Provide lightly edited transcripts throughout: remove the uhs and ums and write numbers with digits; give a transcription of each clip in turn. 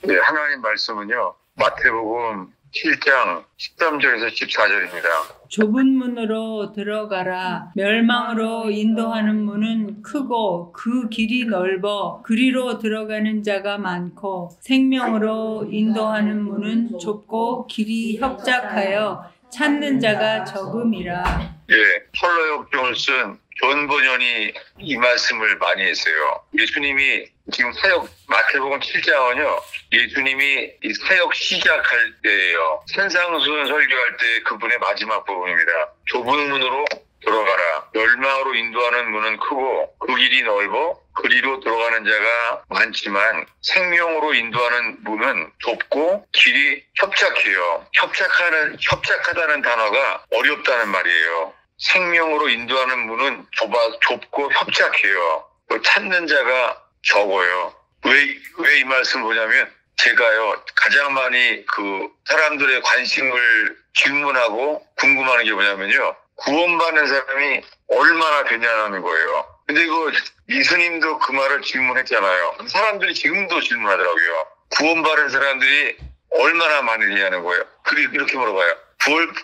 네, 하나님 말씀은요, 마태복음 7장 13절에서 14절입니다. 좁은 문으로 들어가라. 멸망으로 인도하는 문은 크고 그 길이 넓어 그리로 들어가는 자가 많고, 생명으로 인도하는 문은 좁고 길이 협착하여 찾는 자가 적음이라. 예, 폴로역종을 쓴 존 번연이 이 말씀을 많이 했어요. 예수님이 지금 사역, 마태복음 7장은요, 예수님이 이 사역 시작할 때예요. 산상수훈 설교할 때 그분의 마지막 부분입니다. 좁은 문으로 들어가라. 멸망으로 인도하는 문은 크고 그 길이 넓어 그리로 들어가는 자가 많지만 생명으로 인도하는 문은 좁고 길이 협착해요. 협착하다는 단어가 어렵다는 말이에요. 생명으로 인도하는 문은 좁고 협착해요. 찾는 자가 적어요. 왜 이 말씀을 보냐면, 제가요, 가장 많이 사람들의 관심을 질문하고 궁금한 게 뭐냐면요, 구원받는 사람이 얼마나 되냐는 거예요. 근데 예수님도 그 말을 질문했잖아요. 사람들이 지금도 질문하더라고요. 구원받은 사람들이 얼마나 많이 되냐는 거예요. 이렇게 물어봐요.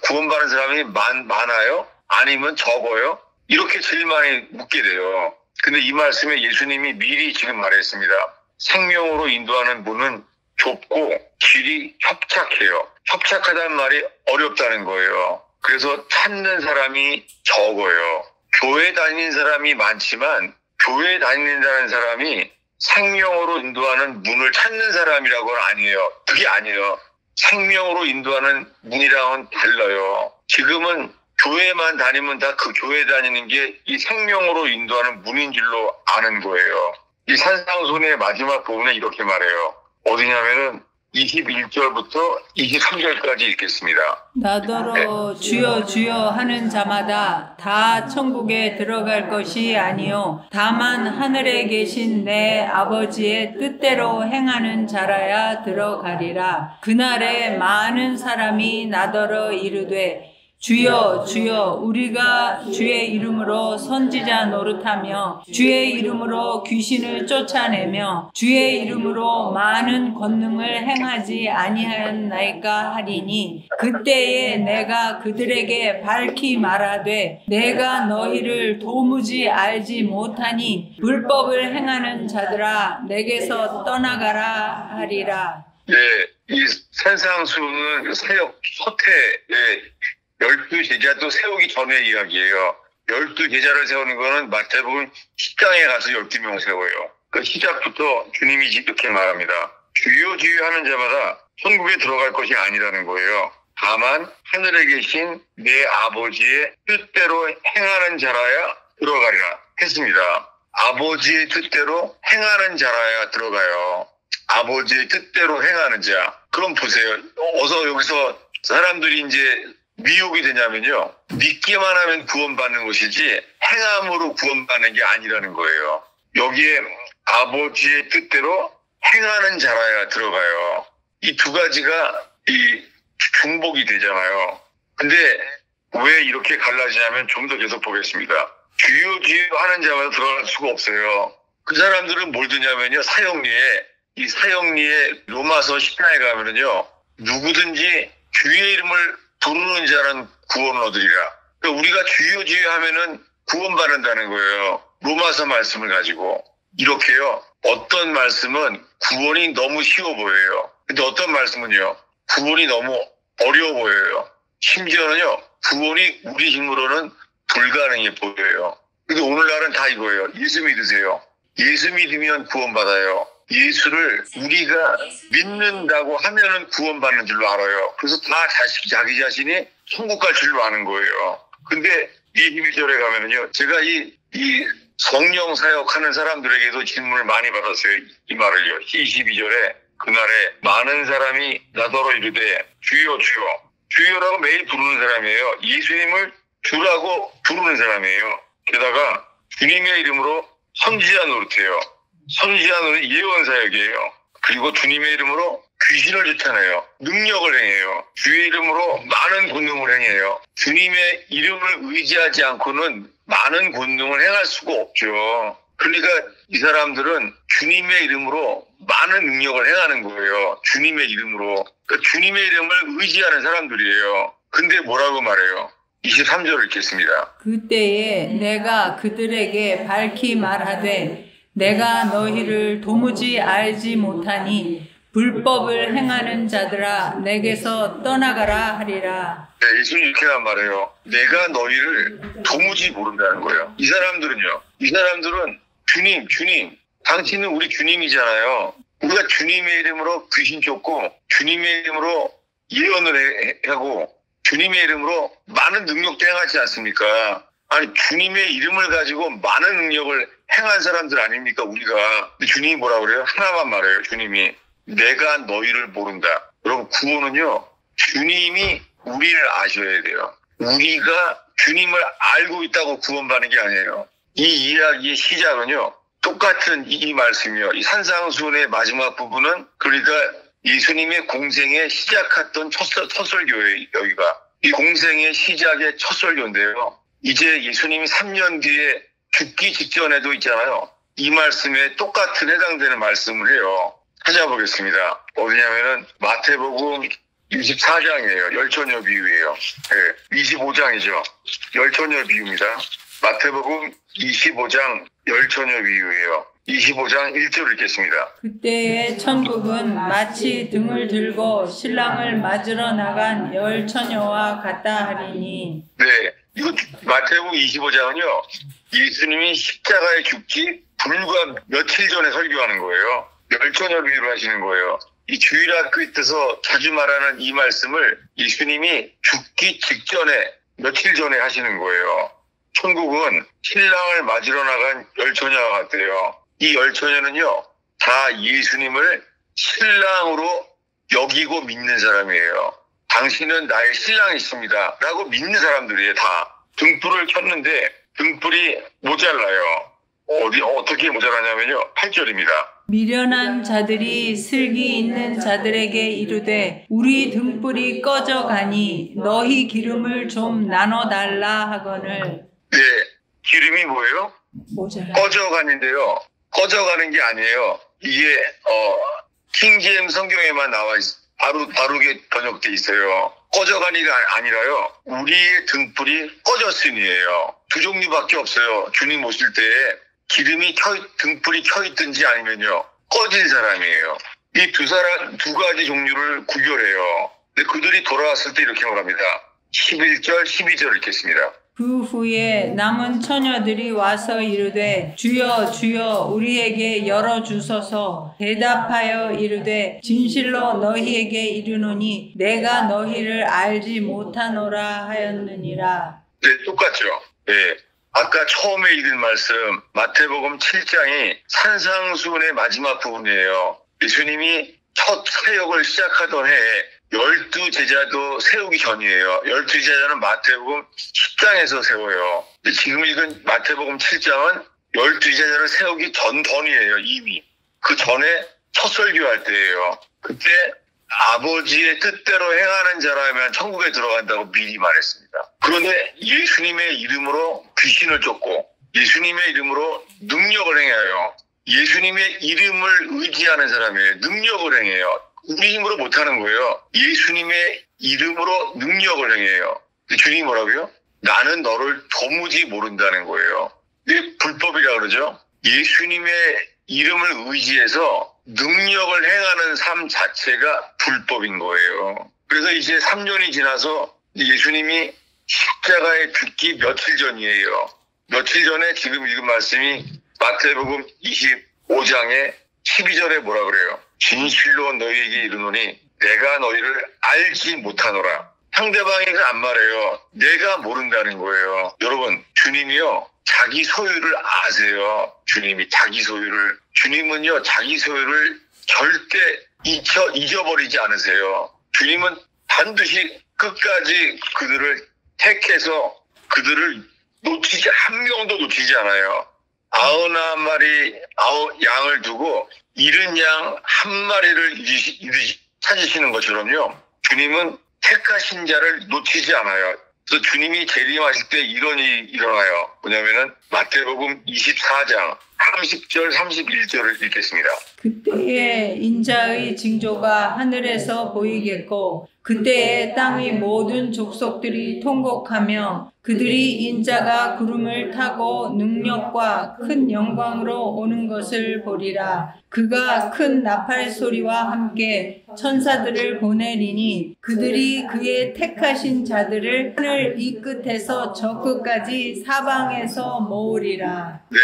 구원받은 사람이 많아요? 아니면 적어요? 이렇게 제일 많이 묻게 돼요. 근데 이 말씀에 예수님이 미리 지금 말했습니다. 생명으로 인도하는 문은 좁고 길이 협착해요. 협착하다는 말이 어렵다는 거예요. 그래서 찾는 사람이 적어요. 교회 다니는 사람이 많지만 교회 다니는다는 사람이 생명으로 인도하는 문을 찾는 사람이라고는 아니에요. 그게 아니에요. 생명으로 인도하는 문이랑은 달라요. 지금은 교회만 다니면 다 그 교회 다니는 게 이 생명으로 인도하는 문인 줄로 아는 거예요. 이 산상수훈의 마지막 부분에 이렇게 말해요. 어디냐면은 21절부터 23절까지 읽겠습니다. 나더러 주여 주여 하는 자마다 다 천국에 들어갈 것이 아니요 다만 하늘에 계신 내 아버지의 뜻대로 행하는 자라야 들어가리라. 그날에 많은 사람이 나더러 이르되 주여 주여 우리가 주의 이름으로 선지자 노릇하며 주의 이름으로 귀신을 쫓아내며 주의 이름으로 많은 권능을 행하지 아니하였나이까 하리니, 그때에 내가 그들에게 밝히 말하되 내가 너희를 도무지 알지 못하니 불법을 행하는 자들아 내게서 떠나가라 하리라. 네, 이 산상수훈은 사역 서태의 12제자도 세우기 전의 이야기예요. 12제자를 세우는 거는 마태복음 10장에 가서 12명 세워요. 그 시작부터 주님이 이렇게 말합니다. 주여 주여 하는 자마다 천국에 들어갈 것이 아니라는 거예요. 다만 하늘에 계신 내 아버지의 뜻대로 행하는 자라야 들어가리라 했습니다. 아버지의 뜻대로 행하는 자라야 들어가요. 아버지의 뜻대로 행하는 자. 그럼 보세요. 어서 여기서 사람들이 이제 미혹이 되냐면요, 믿기만 하면 구원받는 것이지 행함으로 구원받는 게 아니라는 거예요. 여기에 아버지의 뜻대로 행하는 자라야 들어가요. 이 두 가지가 중복이 되잖아요. 근데 왜 이렇게 갈라지냐면 좀 더 계속 보겠습니다. 주여 주여 하는 자마다 들어갈 수가 없어요. 그 사람들은 뭘 듣냐면요, 이 사형리에 로마서 10장에 가면은요, 누구든지 주의 이름을 부르는 자는 구원을 얻으리라. 그러니까 우리가 주여 주여 하면은 구원받는다는 거예요. 로마서 말씀을 가지고. 이렇게요, 어떤 말씀은 구원이 너무 쉬워 보여요. 근데 어떤 말씀은요, 구원이 너무 어려워 보여요. 심지어는요, 구원이 우리 힘으로는 불가능해 보여요. 근데 오늘날은 다 이거예요. 예수 믿으세요. 예수 믿으면 구원받아요. 예수를 우리가 믿는다고 하면은 구원받는 줄로 알아요. 그래서 다 자기 자신이 천국 갈 줄로 아는 거예요. 근데 21절에 가면은요, 제가 이 성령 사역하는 사람들에게도 질문을 많이 받았어요. 이 말을요. 22절에 그날에 많은 사람이 나더러 이르되 주여 주여, 주여라고 매일 부르는 사람이에요. 예수님을 주라고 부르는 사람이에요. 게다가 주님의 이름으로 선지자 노릇해요. 선지자 노릇 예언 사역이에요. 그리고 주님의 이름으로 귀신을 쫓아내요. 능력을 행해요. 주의 이름으로 많은 권능을 행해요. 주님의 이름을 의지하지 않고는 많은 권능을 행할 수가 없죠. 그러니까 이 사람들은 주님의 이름으로 많은 능력을 행하는 거예요. 주님의 이름으로. 그러니까 주님의 이름을 의지하는 사람들이에요. 근데 뭐라고 말해요? 23절을 읽겠습니다. 그때에 내가 그들에게 밝히 말하되 내가 너희를 도무지 알지 못하니 불법을 행하는 자들아 내게서 떠나가라 하리라. 네, 예수님 이렇게만 말해요. 내가 너희를 도무지 모른다는 거예요. 이 사람들은 주님, 당신은 우리 주님이잖아요. 우리가 주님의 이름으로 귀신 쫓고 주님의 이름으로 예언을 하고 주님의 이름으로 많은 능력도 행하지 않습니까? 아니 주님의 이름을 가지고 많은 능력을 행한 사람들 아닙니까 우리가? 근데 주님이 뭐라고 그래요? 하나만 말해요. 주님이 내가 너희를 모른다. 여러분 구원은요 주님이 우리를 아셔야 돼요. 우리가 주님을 알고 있다고 구원받는 게 아니에요. 이 이야기의 시작은요 똑같은 이 말씀이요. 이 산상수훈의 마지막 부분은 그러니까 예수님의 공생에 시작했던 첫 설교예요. 여기가 이 공생의 시작의 첫 설교인데요. 이제 예수님이 3년 뒤에 죽기 직전에도 있잖아요. 이 말씀에 똑같은 해당되는 말씀을 해요. 찾아보겠습니다. 어디냐면은 마태복음 24장이에요. 열처녀 비유예요. 네, 25장이죠. 열처녀 비유입니다. 마태복음 25장 열처녀 비유예요. 25장 1절 읽겠습니다. 그때의 천국은 마치 등을 들고 신랑을 맞으러 나간 열 처녀와 같다 하리니. 네, 이거 마태복음 25장은요. 예수님이 십자가에 죽기 불과 며칠 전에 설교하는 거예요. 열처녀 비유를 하시는 거예요. 이 주일학교에서 자주 말하는 이 말씀을 예수님이 죽기 직전에 며칠 전에 하시는 거예요. 천국은 신랑을 맞으러 나간 열처녀와 같아요. 이 열처녀는요 다 예수님을 신랑으로 여기고 믿는 사람이에요. 당신은 나의 신랑이십니다 라고 믿는 사람들이에요. 다 등불을 켰는데 등불이 모자라요. 어떻게 모자라냐면요 8절입니다. 미련한 자들이 슬기 있는 자들에게 이르되 우리 등불이 꺼져가니 너희 기름을 좀 나눠달라 하거늘. 네, 기름이 뭐예요? 모자라. 꺼져가는데요. 꺼져가는 게 아니에요. 이게 킹제임 성경에만 나와 바르게 번역돼 있어요. 꺼져가니가 아니라요. 우리의 등불이 꺼졌으니예요. 두 종류밖에 없어요. 주님 오실 때에 기름이 등불이 켜 있든지 아니면요 꺼진 사람이에요. 이 두 가지 종류를 구별해요. 근데 그들이 돌아왔을 때 이렇게 말합니다. 11절, 12절 읽겠습니다. 그 후에 남은 처녀들이 와서 이르되 주여 주여 우리에게 열어주소서. 대답하여 이르되 진실로 너희에게 이르노니 내가 너희를 알지 못하노라 하였느니라. 네, 똑같죠. 네. 아까 처음에 읽은 말씀 마태복음 7장이 산상수훈의 마지막 부분이에요. 예수님이 첫 사역을 시작하던 해에 12제자도 세우기 전이에요. 12제자는 마태복음 10장에서 세워요. 근데 지금 읽은 마태복음 7장은 12제자를 세우기 전이에요. 이미. 그 전에 첫 설교할 때예요. 그때 아버지의 뜻대로 행하는 자라면 천국에 들어간다고 미리 말했습니다. 그런데 예수님의 이름으로 귀신을 쫓고 예수님의 이름으로 능력을 행해요. 예수님의 이름을 의지하는 사람이에요. 능력을 행해요. 우리 힘으로 못하는 거예요. 예수님의 이름으로 능력을 행해요. 주님이 뭐라고요? 나는 너를 도무지 모른다는 거예요. 이게 불법이라고 그러죠. 예수님의 이름을 의지해서 능력을 행하는 삶 자체가 불법인 거예요. 그래서 이제 3년이 지나서 예수님이 십자가에 죽기 며칠 전이에요. 며칠 전에 지금 읽은 말씀이 마태복음 25장에 12절에 뭐라 그래요? 진실로 너희에게 이르노니 내가 너희를 알지 못하노라. 상대방이 안 말해요. 내가 모른다는 거예요. 여러분, 주님이요. 자기 소유를 아세요. 주님이 자기 소유를. 주님은요. 자기 소유를 절대 잊어버리지 않으세요. 주님은 반드시 끝까지 그들을 택해서 그들을 한 명도 놓치지 않아요. 99마리 양을 두고 잃은 양 한 마리를 찾으시는 것처럼요. 주님은 택하신 자를 놓치지 않아요. 그래서 주님이 재림하실 때 이런 일이 일어나요. 뭐냐면은 마태복음 24장 30절 31절을 읽겠습니다. 그때에 인자의 징조가 하늘에서 보이겠고 그때에 땅의 모든 족속들이 통곡하며 그들이 인자가 구름을 타고 능력과 큰 영광으로 오는 것을 보리라. 그가 큰 나팔 소리와 함께 천사들을 보내리니 그들이 그의 택하신 자들을 하늘 이 끝에서 저 끝까지 사방에서 모으리라. 네,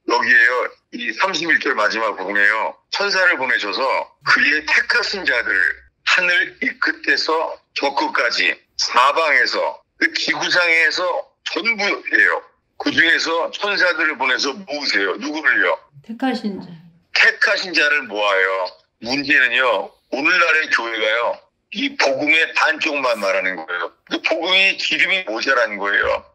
여기에요. 이 31절 마지막 부분에요. 천사를 보내셔서 그의 택하신 자들을 하늘 이 끝에서 저 끝까지 사방에서 그 지구상에서 전부예요. 그 중에서 천사들을 보내서 모으세요. 누구를요? 택하신 자. 택하신 자를 모아요. 문제는요, 오늘날의 교회가요, 이 복음의 반쪽만 말하는 거예요. 그 복음이 기름이 모자라는 거예요.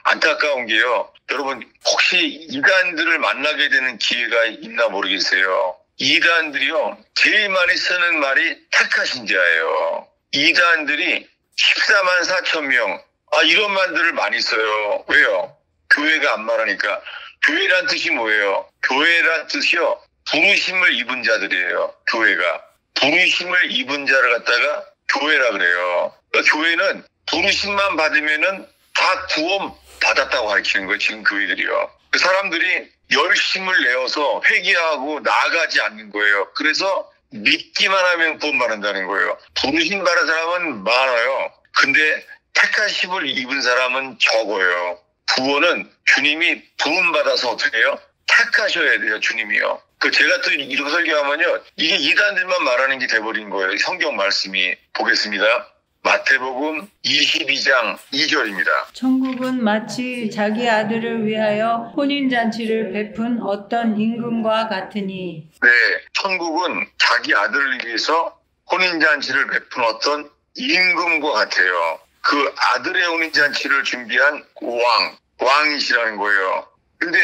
안타까운 게요, 여러분 혹시 이단들을 만나게 되는 기회가 있나 모르겠어요. 이단들이요, 제일 많이 쓰는 말이 택하신 자예요. 이단들이 14만 4천 명, 이런 말들을 많이 써요. 왜요? 교회가 안 말하니까. 교회란 뜻이 뭐예요? 교회란 뜻이요, 부르심을 입은 자들이에요. 교회가 부르심을 입은 자를 갖다가 교회라 그래요. 그러니까 교회는 부르심만 받으면은 다 구원 받았다고 가르치는 거예요. 지금 교회들이요. 그 사람들이 열심을 내어서 회개하고 나아가지 않는 거예요. 그래서 믿기만 하면 구원 받는다는 거예요. 부르심 받은 사람은 많아요. 근데 택하심을 입은 사람은 적어요. 구원은 주님이 부름 받아서 어떻게 해요? 택하셔야 돼요. 주님이요. 제가 또 이렇게 설교하면요, 이게 이단들만 말하는 게 돼버린 거예요. 성경 말씀이. 보겠습니다. 마태복음 22장 2절입니다. 천국은 마치 자기 아들을 위하여 혼인잔치를 베푼 어떤 임금과 같으니. 네, 천국은 자기 아들을 위해서 혼인잔치를 베푼 어떤 임금과 같아요. 그 아들의 혼인잔치를 준비한 왕이시라는 거예요. 근데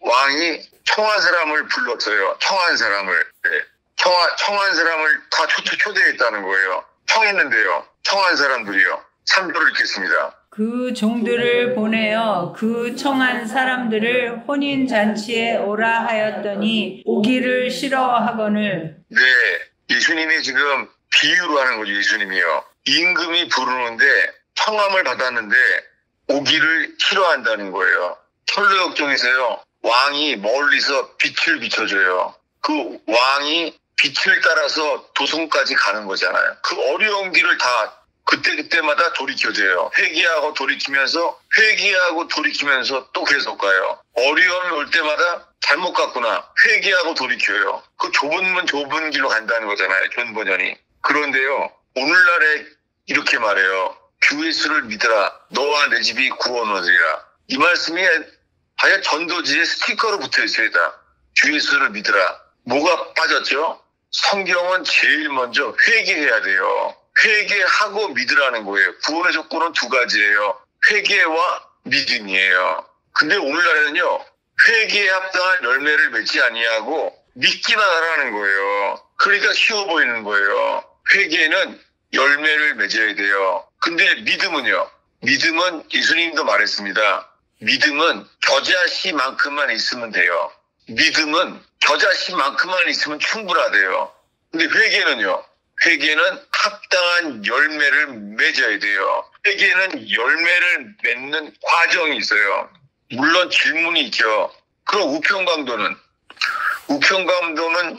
왕이 청한 사람을 불렀어요. 청한 사람을. 네. 청한 사람을 다 초대했다는 거예요. 청했는데요. 청한 사람들이요. 3절을 읽겠습니다. 그 종들을 보내어 그 청한 사람들을 혼인잔치에 오라 하였더니 오기를 싫어하거늘. 네, 예수님이 지금 비유로 하는 거죠. 예수님이요. 임금이 부르는데 청함을 받았는데 오기를 싫어한다는 거예요. 철로역정에서요, 왕이 멀리서 빛을 비춰줘요. 그 왕이 빛을 따라서 도성까지 가는 거잖아요. 그 어려운 길을 다 그때마다 돌이켜져요. 회개하고 돌이키면서 또 계속 가요. 어려움이 올 때마다 잘못 갔구나. 회개하고 돌이켜요. 그 좁은 길로 간다는 거잖아요. 존버전이. 그런데요, 오늘날에 이렇게 말해요. 주 예수를 믿으라. 너와 내 집이 구원 얻으리라. 이 말씀이 아예 전도지에 스티커로 붙어 있어야 다. 주 예수를 믿으라. 뭐가 빠졌죠? 성경은 제일 먼저 회개해야 돼요. 회개하고 믿으라는 거예요. 구원의 조건은 두 가지예요. 회개와 믿음이에요. 근데 오늘날에는요, 회개에 합당한 열매를 맺지 아니하고 믿기만 하라는 거예요. 그러니까 쉬워 보이는 거예요. 회개는 열매를 맺어야 돼요. 근데 믿음은요? 믿음은 예수님도 말했습니다. 믿음은 겨자씨만큼만 있으면 돼요. 믿음은 겨자씨만큼만 있으면 충분하대요. 근데 회개는요? 회개는 합당한 열매를 맺어야 돼요. 회개는 열매를 맺는 과정이 있어요. 물론 질문이 있죠. 그럼 우편강도는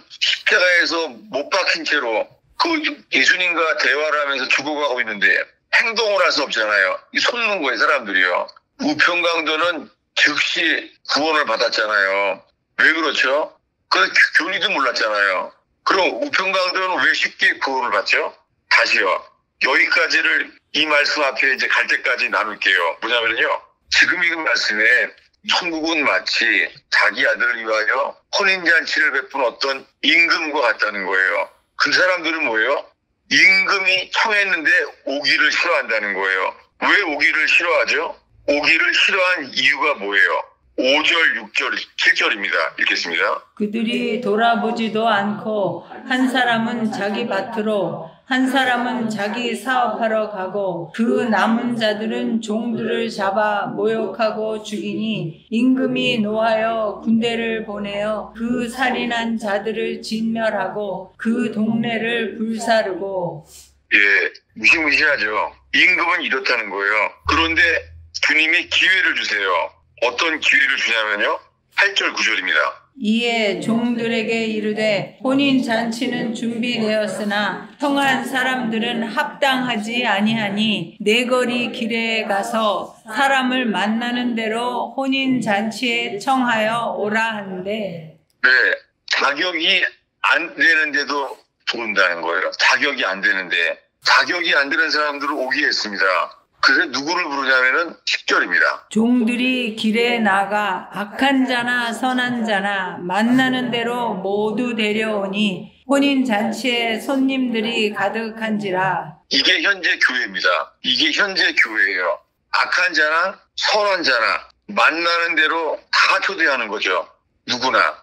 십자가에서 못 박힌 채로 그 예수님과 대화를 하면서 죽어가고 있는데 행동을 할 수 없잖아요. 속는 거예요, 사람들이요. 우편강도는 즉시 구원을 받았잖아요. 왜 그렇죠? 그 교리도 몰랐잖아요. 그럼 우편강도는 왜 쉽게 구원을 받죠? 다시요. 여기까지를 이 말씀 앞에 이제 갈 때까지 나눌게요. 뭐냐면요, 지금 이 말씀에 천국은 마치 자기 아들을 위하여 혼인잔치를 베푼 어떤 임금과 같다는 거예요. 그 사람들은 뭐예요? 임금이 청했는데 오기를 싫어한다는 거예요. 왜 오기를 싫어하죠? 오기를 싫어한 이유가 뭐예요? 5절, 6절, 7절입니다. 읽겠습니다. 그들이 돌아보지도 않고 한 사람은 자기 밭으로 한 사람은 자기 사업하러 가고 그 남은 자들은 종들을 잡아 모욕하고 죽이니 임금이 노하여 군대를 보내어 그 살인한 자들을 진멸하고 그 동네를 불사르고. 예, 무시무시하죠. 임금은 이렇다는 거예요. 그런데 주님이 기회를 주세요. 어떤 기회를 주냐면요. 8절, 9절입니다. 이에 종들에게 이르되 혼인잔치는 준비되었으나 평한 사람들은 합당하지 아니하니 내거리 길에 가서 사람을 만나는 대로 혼인잔치에 청하여 오라 하는데. 네, 자격이 안 되는데도 부른다는 거예요. 자격이 안 되는데. 자격이 안 되는 사람들을 오게 했습니다. 그래서 누구를 부르냐면은 10절입니다. 종들이 길에 나가 악한 자나 선한 자나 만나는 대로 모두 데려오니 혼인잔치에 손님들이 가득한지라. 이게 현재 교회입니다. 이게 현재 교회예요. 악한 자나 선한 자나 만나는 대로 다 초대하는 거죠. 누구나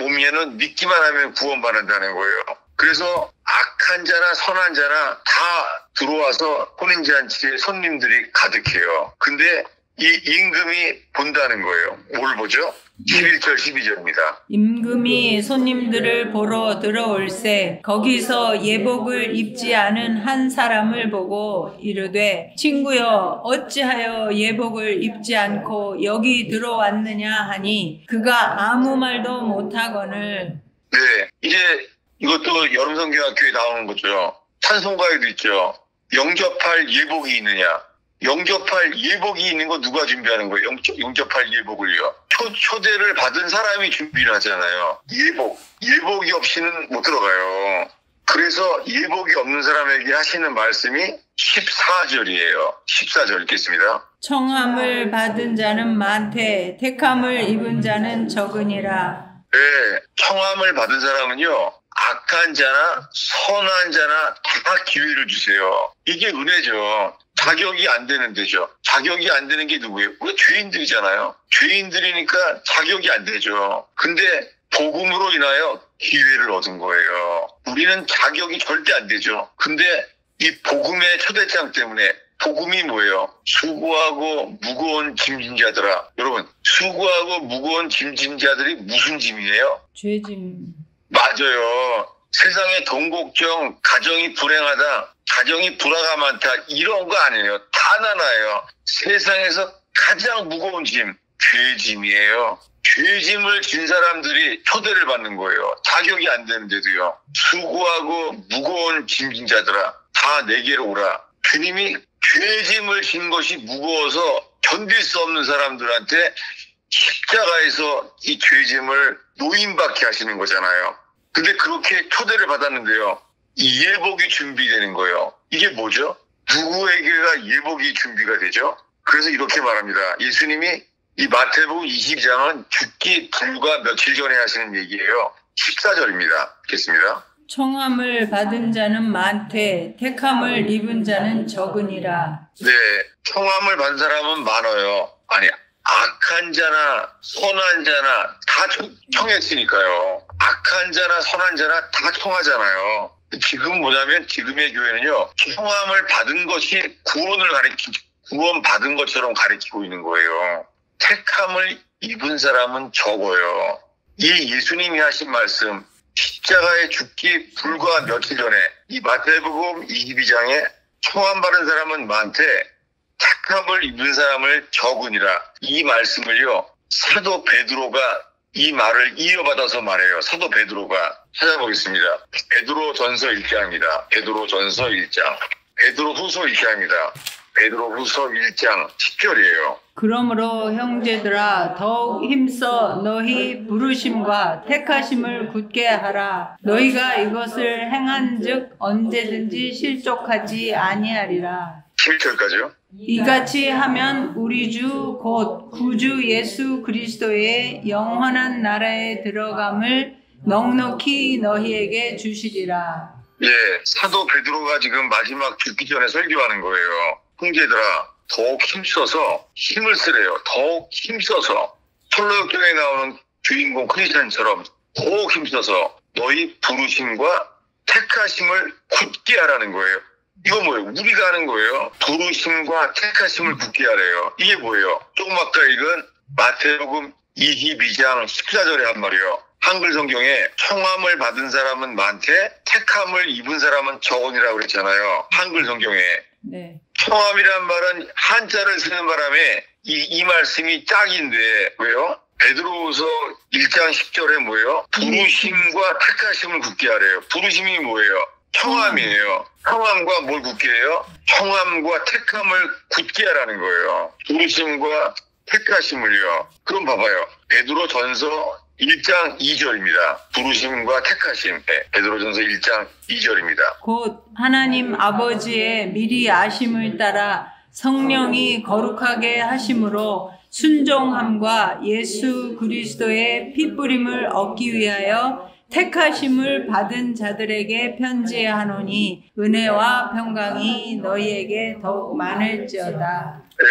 오면은 믿기만 하면 구원받는다는 거예요. 그래서 악한 자나 선한 자나 다 들어와서 혼인잔치에 손님들이 가득해요. 근데 이 임금이 본다는 거예요. 뭘 보죠? 11절, 12절입니다. 임금이 손님들을 보러 들어올세 거기서 예복을 입지 않은 한 사람을 보고 이르되 친구여 어찌하여 예복을 입지 않고 여기 들어왔느냐 하니 그가 아무 말도 못하거늘. 네, 이제 이것도 여름성경학교에 나오는 거죠. 찬송가에도 있죠. 영접할 예복이 있느냐. 영접할 예복이 있는 거 누가 준비하는 거예요? 영접할 예복을요. 초대를 받은 사람이 준비를 하잖아요. 예복이 없이는 못 들어가요. 그래서 예복이 없는 사람에게 하시는 말씀이 14절이에요. 14절 읽겠습니다. 청함을 받은 자는 많되 택함을 입은 자는 적으니라. 네, 청함을 받은 사람은요. 악한 자나 선한 자나 다 기회를 주세요. 이게 은혜죠. 자격이 안 되는 데죠. 자격이 안 되는 게 누구예요? 우리 죄인들이잖아요. 죄인들이니까 자격이 안 되죠. 근데 복음으로 인하여 기회를 얻은 거예요. 우리는 자격이 절대 안 되죠. 근데 이 복음의 초대장 때문에 복음이 뭐예요? 수고하고 무거운 짐진 자들아. 여러분, 수고하고 무거운 짐진 자들이 무슨 짐이에요? 죄짐. 맞아요. 세상에 돈 걱정, 가정이 불행하다, 가정이 불화가 많다, 이런 거 아니에요. 다 하나예요. 세상에서 가장 무거운 짐, 죄짐이에요. 죄짐을 진 사람들이 초대를 받는 거예요. 자격이 안 되는데도요. 수고하고 무거운 짐진 자들아, 다 내게로 오라. 주님이 죄짐을 진 것이 무거워서 견딜 수 없는 사람들한테 십자가에서 이 죄짐을 노임받게 하시는 거잖아요. 근데 그렇게 초대를 받았는데요. 이 예복이 준비되는 거예요. 이게 뭐죠? 누구에게가 예복이 준비가 되죠? 그래서 이렇게 말합니다. 예수님이 이 마태복음 22장은 죽기 불과 며칠 전에 하시는 얘기예요. 14절입니다. 읽겠습니다. 청함을 받은 자는 많되 택함을 입은 자는 적으니라. 네, 청함을 받은 사람은 많아요. 아니, 악한 자나 선한 자나 다 청했으니까요. 악한 자나 선한 자나 다 청하잖아요. 지금 뭐냐면 지금의 교회는요. 청함을 받은 것이 구원 받은 것처럼 가르치고 있는 거예요. 택함을 입은 사람은 적어요. 이 예수님이 하신 말씀 십자가에 죽기 불과 며칠 전에 이 마태복음 22장에 청함 받은 사람은 많되 택함을 입은 사람을 적으니라. 이 말씀을요. 사도 베드로가 이 말을 이어받아서 말해요. 사도 베드로가. 찾아보겠습니다. 베드로전서 1장입니다. 베드로전서 1장. 베드로후서 1장입니다. 베드로후서 1장 10절이에요. 그러므로 형제들아 더욱 힘써 너희 부르심과 택하심을 굳게 하라. 너희가 이것을 행한즉 언제든지 실족하지 아니하리라. 11절까지요? 이같이 하면 우리 주 곧 구주 예수 그리스도의 영원한 나라에 들어감을 넉넉히 너희에게 주시리라. 예, 사도 베드로가 지금 마지막 죽기 전에 설교하는 거예요. 형제들아, 더욱 힘써서 힘을 쓰래요. 더욱 힘써서 철로역정에 나오는 주인공 크리스찬처럼 더욱 힘써서 너희 부르심과 택하심을 굳게 하라는 거예요. 이거 뭐예요? 우리가 하는 거예요. 부르심과 택하심을 굳게 하래요. 이게 뭐예요? 조금 아까 읽은 마태복음 22장 14절에 한 말이요. 한글 성경에 청함을 받은 사람은 많되 택함을 입은 사람은 적으니라고 그랬잖아요. 한글 성경에. 네. 청함이란 말은 한자를 쓰는 바람에 이 말씀이 짝인데 왜요? 베드로후서 1장 10절에 뭐예요? 부르심과 택하심을 굳게 하래요. 부르심이 뭐예요? 청함이에요. 청함과 뭘 굳게 해요? 청함과 택함을 굳게 하라는 거예요. 부르심과 택하심을요. 그럼 봐봐요. 베드로전서 1장 2절입니다. 부르심과 택하심. 베드로전서 1장 2절입니다. 곧 하나님 아버지의 미리 아심을 따라 성령이 거룩하게 하심으로 순종함과 예수 그리스도의 피뿌림을 얻기 위하여 택하심을 받은 자들에게 편지하노니 은혜와 평강이 너희에게 더욱 많을지어다. 네,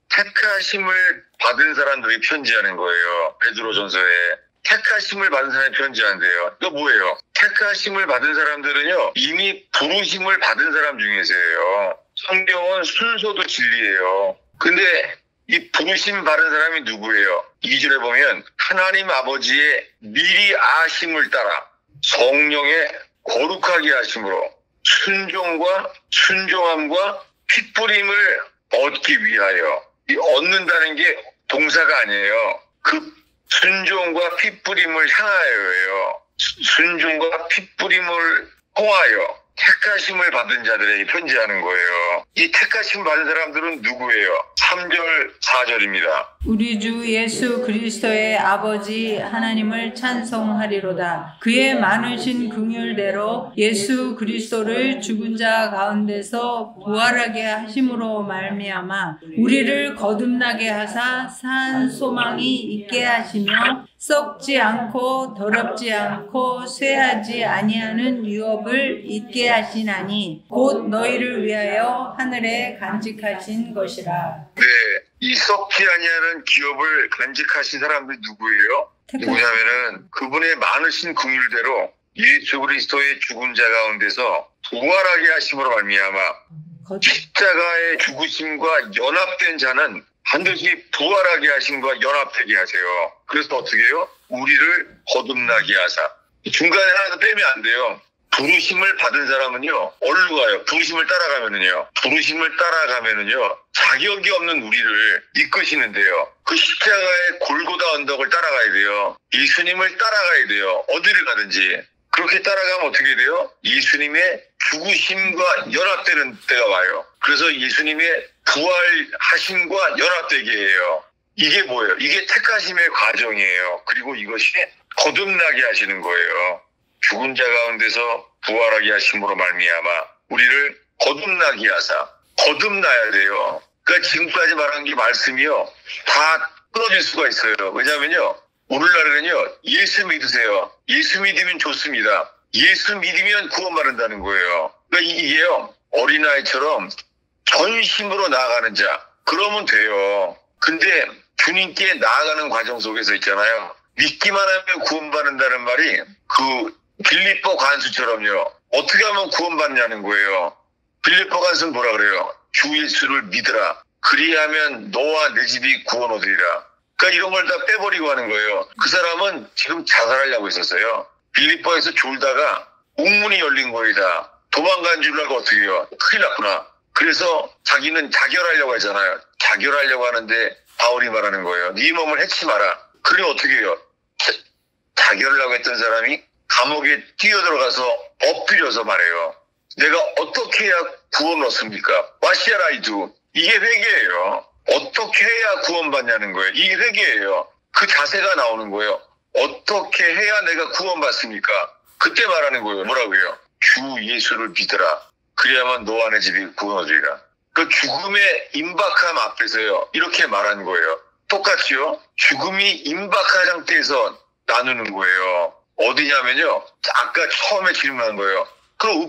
택하심을 받은 사람들이 편지하는 거예요. 베드로전서에. 택하심을 받은 사람이 편지한대요. 또 뭐예요? 택하심을 받은 사람들은요, 이미 부르심을 받은 사람 중에서예요. 성경은 순서도 진리예요. 근데 이 부르심 받은 사람이 누구예요? 2절에 보면 하나님 아버지의 미리 아심을 따라 성령의 거룩하게 하심으로 순종과 순종함과 핏부림을 얻기 위하여. 이 얻는다는 게 동사가 아니에요. 그 순종과 핏부림을 향하여예요. 순종과 핏부림을 통하여 택하심을 받은 자들에게 편지하는 거예요. 이 택하심 받은 사람들은 누구예요? 3절, 4절입니다. 우리 주 예수 그리스도의 아버지 하나님을 찬송하리로다. 그의 많으신 긍휼대로 예수 그리스도를 죽은 자 가운데서 부활하게 하심으로 말미암아 우리를 거듭나게 하사 산 소망이 있게 하시며 썩지 않고 더럽지 않고 쇠하지 아니하는 유업을 잊게 하시나니 곧 너희를 위하여 하늘에 간직하신 것이라. 네, 이 썩지 아니하는 기업을 간직하신 사람들이 누구예요? 누구냐면은 그분의 많으신 긍휼대로 예수 그리스도의 죽은 자 가운데서 부활하게 하심으로 말미암아 십자가의 죽으심과 연합된 자는 반드시 부활하게 하심과 연합되게 하세요. 그래서 어떻게 해요? 우리를 거듭나게 하사. 중간에 하나도 빼면 안 돼요. 부르심을 받은 사람은요, 어디로 가요? 부르심을 따라가면은요, 자격이 없는 우리를 이끄시는데요. 그 십자가의 골고다 언덕을 따라가야 돼요. 예수님을 따라가야 돼요. 어디를 가든지. 그렇게 따라가면 어떻게 돼요? 예수님의 죽으심과 연합되는 때가 와요. 그래서 예수님의 부활하심과 연합되게 해요. 이게 뭐예요? 이게 택하심의 과정이에요. 그리고 이것이 거듭나게 하시는 거예요. 죽은 자 가운데서 부활하게 하심으로 말미암아 우리를 거듭나게 하사. 거듭나야 돼요. 그러니까 지금까지 말한 게 말씀이요, 다 끊어질 수가 있어요. 왜냐면요, 오늘날에는요, 예수 믿으세요. 예수 믿으면 좋습니다. 예수 믿으면 구원받는다는 거예요. 그러니까 이게요, 어린아이처럼 전심으로 나아가는 자, 그러면 돼요. 근데 주님께 나아가는 과정 속에서 있잖아요, 믿기만 하면 구원받는다는 말이 그 빌립보 간수처럼요, 어떻게 하면 구원받냐는 거예요. 빌립보 간수는 뭐라 그래요? 주 예수를 믿으라. 그리하면 너와 내 집이 구원 얻으리라. 그러니까 이런 걸 다 빼버리고 하는 거예요. 그 사람은 지금 자살하려고 했었어요. 빌립보에서 졸다가 옥문이 열린 거이다. 도망간 줄 알고 어떻게 해요? 큰일 났구나. 그래서 자기는 자결하려고 하잖아요. 자결하려고 하는데 바울이 말하는 거예요. 네 몸을 해치 마라. 그래 어떻게 해요? 자결하려고 했던 사람이 감옥에 뛰어들어가서 엎드려서 말해요. 내가 어떻게 해야 구원을 얻습니까? What shall I do? 이게 회개예요. 어떻게 해야 구원받냐는 거예요. 이게 회개예요. 그 자세가 나오는 거예요. 어떻게 해야 내가 구원받습니까? 그때 말하는 거예요. 뭐라고요? 주 예수를 믿으라. 그래야만 너와 내 집이 구원 얻으리라. 그 죽음의 임박함 앞에서요, 이렇게 말하는 거예요. 똑같이요, 죽음이 임박한 상태에서 나누는 거예요. 어디냐면요, 아까 처음에 질문한 거예요. 그럼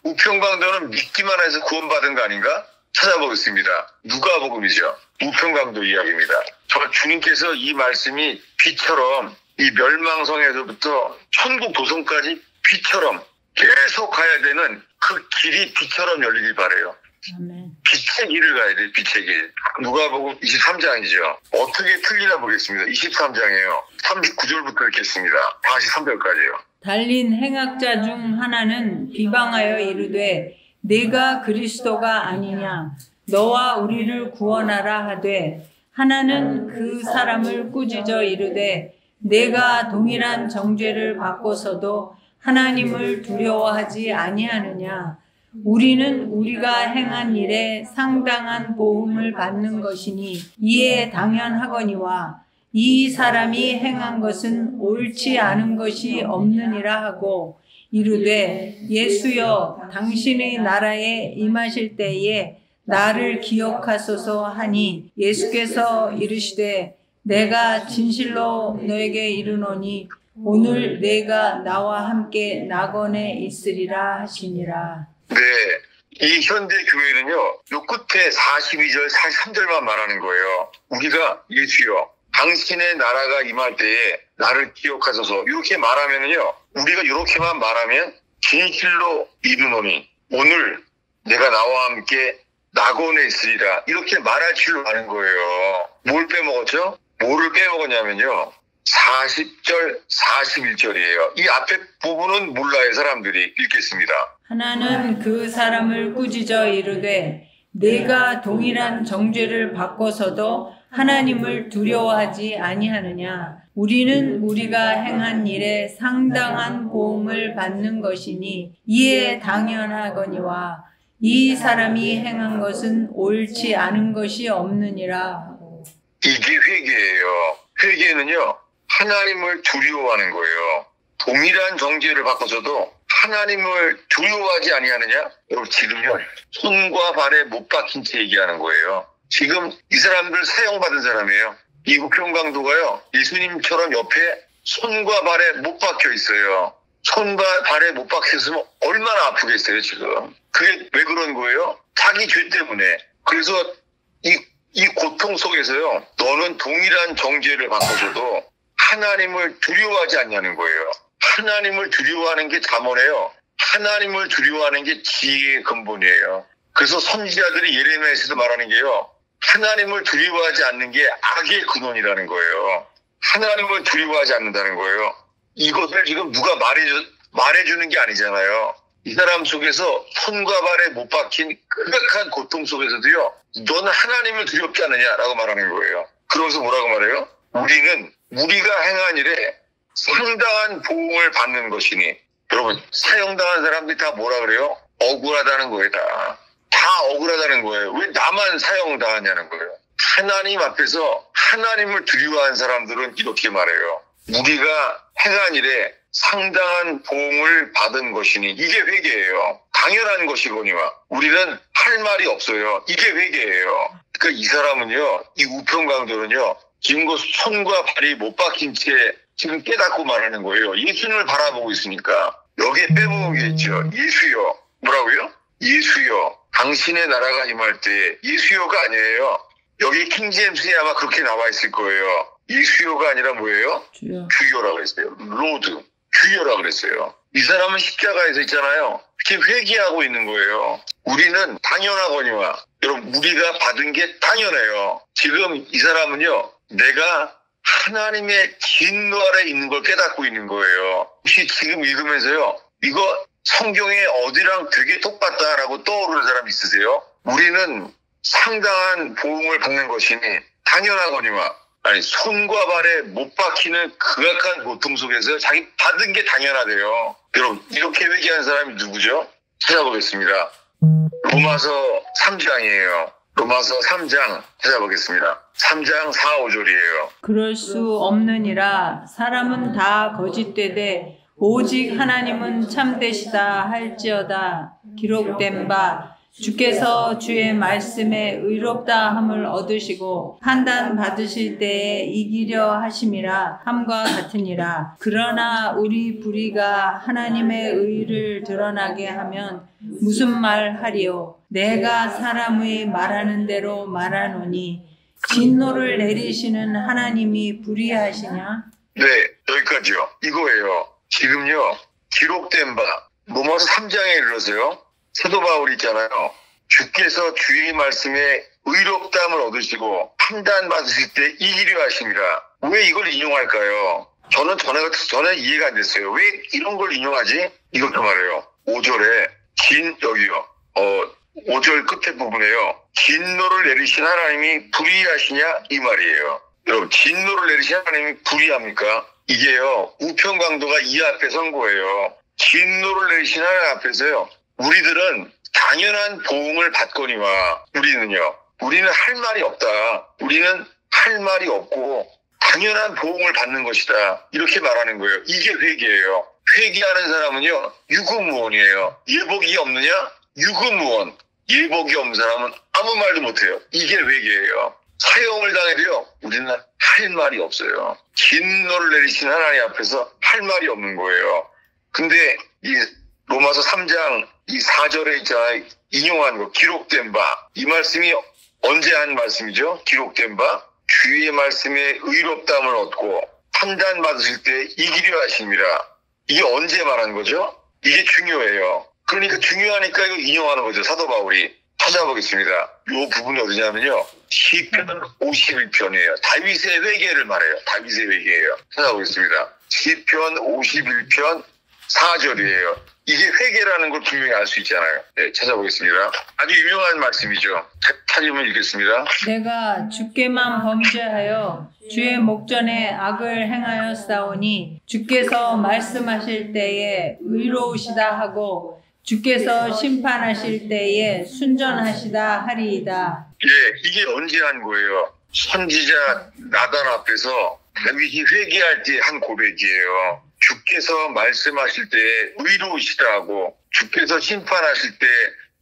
우편강도는 믿기만 해서 구원받은 거 아닌가? 찾아보겠습니다. 누가복음이죠. 우편강도 이야기입니다. 저 주님께서 이 말씀이 비처럼 이 멸망성에서부터 천국 도성까지 비처럼 계속 가야 되는 그 길이 비처럼 열리길 바라요. 아멘. 빛의 길을 가야 돼요. 빛의 길. 누가복음 23장이죠. 어떻게 틀리나 보겠습니다. 23장이에요. 39절부터 읽겠습니다. 다시 3절까지요. 달린 행악자 중 하나는 비방하여 이르되 내가 그리스도가 아니냐 너와 우리를 구원하라 하되 하나는 그 사람을 꾸짖어 이르되 내가 동일한 정죄를 받고서도 하나님을 두려워하지 아니하느냐 우리는 우리가 행한 일에 상당한 보응을 받는 것이니 이에 당연하거니와 이 사람이 행한 것은 옳지 않은 것이 없느니라 하고 이르되 예수여 당신의 나라에 임하실 때에 나를 기억하소서 하니 예수께서 이르시되 내가 진실로 너에게 이르노니 오늘 내가 나와 함께 낙원에 있으리라 하시니라. 네. 이 현대 교회는요, 요 끝에 42절, 43절만 말하는 거예요. 우리가 예수여, 당신의 나라가 임할 때에 나를 기억하소서. 이렇게 말하면은요, 우리가 이렇게만 말하면 진실로 이르노니 오늘 내가 나와 함께 낙원에 있으리라. 이렇게 말할 줄로 아는 거예요. 뭘 빼먹었죠? 뭐를 빼먹었냐면요. 40절, 41절이에요. 이 앞에 부분은 몰라요, 사람들이. 읽겠습니다. 하나는 그 사람을 꾸짖어 이르되 내가 동일한 정죄를 받고서도 하나님을 두려워하지 아니하느냐 우리는 우리가 행한 일에 상당한 보응을 받는 것이니 이에 당연하거니와 이 사람이 행한 것은 옳지 않은 것이 없느니라. 이게 회개예요. 회개는요, 하나님을 두려워하는 거예요. 동일한 정죄를 받고서도 하나님을 두려워하지 아니하느냐? 여러분 지금요, 손과 발에 못 박힌 채 얘기하는 거예요. 지금 이 사람들 사형받은 사람이에요. 이 우편강도가요, 예수님처럼 옆에 손과 발에 못 박혀 있어요. 손과 발에 못 박혔으면 얼마나 아프겠어요, 지금. 그게 왜 그런 거예요? 자기 죄 때문에. 그래서 이 고통 속에서요, 너는 동일한 정죄를 받고서도 하나님을 두려워하지 않냐는 거예요. 하나님을 두려워하는 게 잠언이에요. 하나님을 두려워하는 게 지혜의 근본이에요. 그래서 선지자들이 예레미야에서도 말하는 게요, 하나님을 두려워하지 않는 게 악의 근원이라는 거예요. 하나님을 두려워하지 않는다는 거예요. 이것을 지금 누가 말해주는 게 아니잖아요. 이 사람 속에서 손과 발에 못 박힌 극악한 고통 속에서도요, 너는 하나님을 두렵지 않느냐라고 말하는 거예요. 그러면서 뭐라고 말해요? 우리는 우리가 행한 일에 상당한 보응을 받는 것이니. 여러분, 사형당한 사람들이 다 뭐라 그래요? 억울하다는 거예요. 다 억울하다는 거예요. 왜 나만 사형당하냐는 거예요. 하나님 앞에서 하나님을 두려워하는 사람들은 이렇게 말해요. 우리가 행한 일에 상당한 보응을 받은 것이니. 이게 회개예요. 당연한 것이거니와 우리는 할 말이 없어요. 이게 회개예요. 그러니까 이 사람은요, 이 우편강도는요, 지금 그 손과 발이 못 박힌 채 지금 깨닫고 말하는 거예요. 예수님을 바라보고 있으니까. 여기에 빼먹은 게 있죠. 예수여. 뭐라고요? 예수여. 당신의 나라가 임할 때. 예수여가 아니에요. 여기 킹제임스에 아마 그렇게 나와 있을 거예요. 예수여가 아니라 뭐예요? 주여라고 했어요. 로드. 주여라고 그랬어요. 이 사람은 십자가에서 있잖아요. 지금 회개하고 있는 거예요. 우리는 당연하거니와. 여러분, 우리가 받은 게 당연해요. 지금 이 사람은요, 내가 하나님의 진노 아래 있는 걸 깨닫고 있는 거예요. 혹시 지금 읽으면서요, 이거 성경에 어디랑 되게 똑같다라고 떠오르는 사람 있으세요? 우리는 상당한 보응을 받는 것이니 당연하거니와. 아니, 손과 발에 못 박히는 극악한 고통 속에서 자기 받은 게 당연하대요. 여러분, 이렇게 회개한 사람이 누구죠? 찾아보겠습니다. 로마서 3장이에요. 로마서 3장 찾아보겠습니다. 3장 4, 5절이에요. 그럴 수 없느니라. 사람은 다 거짓되되 오직 하나님은 참되시다 할지어다. 기록된 바 주께서 주의 말씀에 의롭다함을 얻으시고 판단 받으실 때에 이기려 하심이라 함과 같으니라. 그러나 우리 불의가 하나님의 의를 드러나게 하면 무슨 말 하리요? 내가 사람의 말하는 대로 말하노니 진노를 내리시는 하나님이 불의하시냐? 네, 여기까지요. 이거예요. 지금요, 기록된 바, 로마서 3장에 이르러서요, 사도 바울이 있잖아요. 주께서 주의 말씀에 의롭다함을 얻으시고 판단 받으실 때 이기려 하심이라. 왜 이걸 인용할까요? 저는 전에 이해가 안 됐어요. 왜 이런 걸 인용하지? 이것도 말해요. 5절에 여기요. 5절 끝에 부분에요. 진노를 내리신 하나님이 불의하시냐? 이 말이에요. 여러분, 진노를 내리신 하나님이 불의합니까? 이게요, 우편강도가 이 앞에 선 거예요. 진노를 내리신 하나님 앞에서요, 우리들은 당연한 보응을 받거니와 우리는 할 말이 없다. 우리는 할 말이 없고 당연한 보응을 받는 것이다. 이렇게 말하는 거예요. 이게 회개예요. 회개하는 사람은요, 유구무원이에요. 예복이 없느냐? 유구무원. 예복이 없는 사람은 아무 말도 못해요. 이게 회개예요. 사형을 당해도요, 우리는 할 말이 없어요. 진노를 내리신 하나님 앞에서 할 말이 없는 거예요. 근데 이 로마서 3장 이 4절에 있잖아요. 인용한 거, 기록된 바. 이 말씀이 언제 한 말씀이죠? 기록된 바. 주의 말씀에 의롭다함을 얻고 판단 받으실 때 이기려 하십니다. 이게 언제 말한 거죠? 이게 중요해요. 그러니까 중요하니까 이거 인용하는 거죠. 사도 바울이. 찾아보겠습니다. 이 부분이 어디냐면요, 시편 51편이에요. 다윗의 회개를 말해요. 다윗의 회개예요. 찾아보겠습니다. 시편 51편 4절이에요. 이게 회개라는 걸 분명히 알 수 있잖아요. 네, 찾아보겠습니다. 아주 유명한 말씀이죠. 찾으면 읽겠습니다. 내가 주께만 범죄하여 주의 목전에 악을 행하였사오니 주께서 말씀하실 때에 의로우시다 하고 주께서 심판하실 때에 순전하시다 하리이다. 예, 이게 언제 한 거예요? 선지자 나단 앞에서 다윗이 회개할 때 한 고백이에요. 주께서 말씀하실 때 의로우시다 하고 주께서 심판하실 때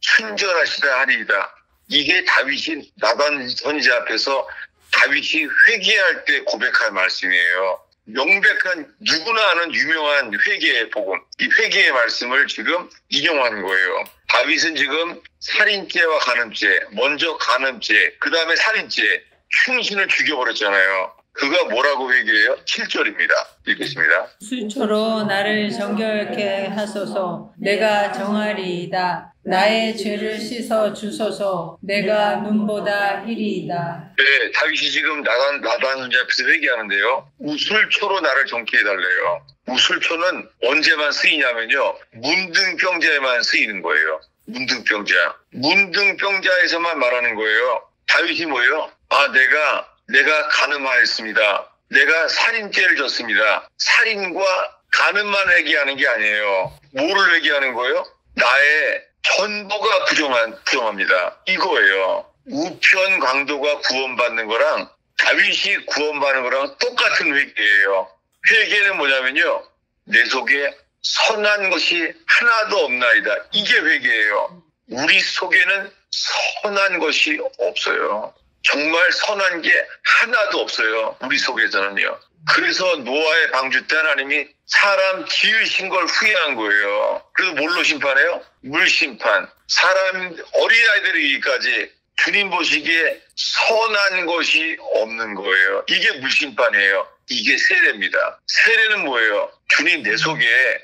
순전하시다 하리이다. 이게 다윗이 나단 선지자 앞에서 다윗이 회개할 때 고백할 말씀이에요. 명백한 누구나 아는 유명한 회개의 복음, 이 회개의 말씀을 지금 인용한 거예요. 다윗은 지금 살인죄와 간음죄, 먼저 간음죄, 그 다음에 살인죄, 충신을 죽여버렸잖아요. 그가 뭐라고 회개해요? 7절입니다. 읽겠습니다. 수초로 나를 정결케 하소서. 내가 정하리이다. 나의 죄를 씻어 주소서. 내가 눈보다 희리이다. 네, 다윗이 지금 나단 선지자 앞에서 회개하는데요. 우술초로 나를 정케 해달래요. 우술초는 언제만 쓰이냐면요, 문둥병자에만 쓰이는 거예요. 문둥병자에서만 말하는 거예요. 다윗이 뭐예요? 내가 간음하였습니다. 내가 살인죄를 졌습니다. 살인과 간음만 회개하는 게 아니에요. 뭐를 회개하는 거예요? 나의 전부가 부정합니다. 이거예요. 우편 강도가 구원받는 거랑 다윗이 구원받는 거랑 똑같은 회개예요. 회개는 뭐냐면요, 내 속에 선한 것이 하나도 없나이다. 이게 회개예요. 우리 속에는 선한 것이 없어요. 정말 선한 게 하나도 없어요. 우리 속에서는요. 그래서 노아의 방주 때 하나님이 사람 지으신 걸 후회한 거예요. 그래서 뭘로 심판해요? 물심판. 사람 어린아이들이기까지 주님 보시기에 선한 것이 없는 거예요. 이게 물심판이에요. 이게 세례입니다. 세례는 뭐예요? 주님 내 속에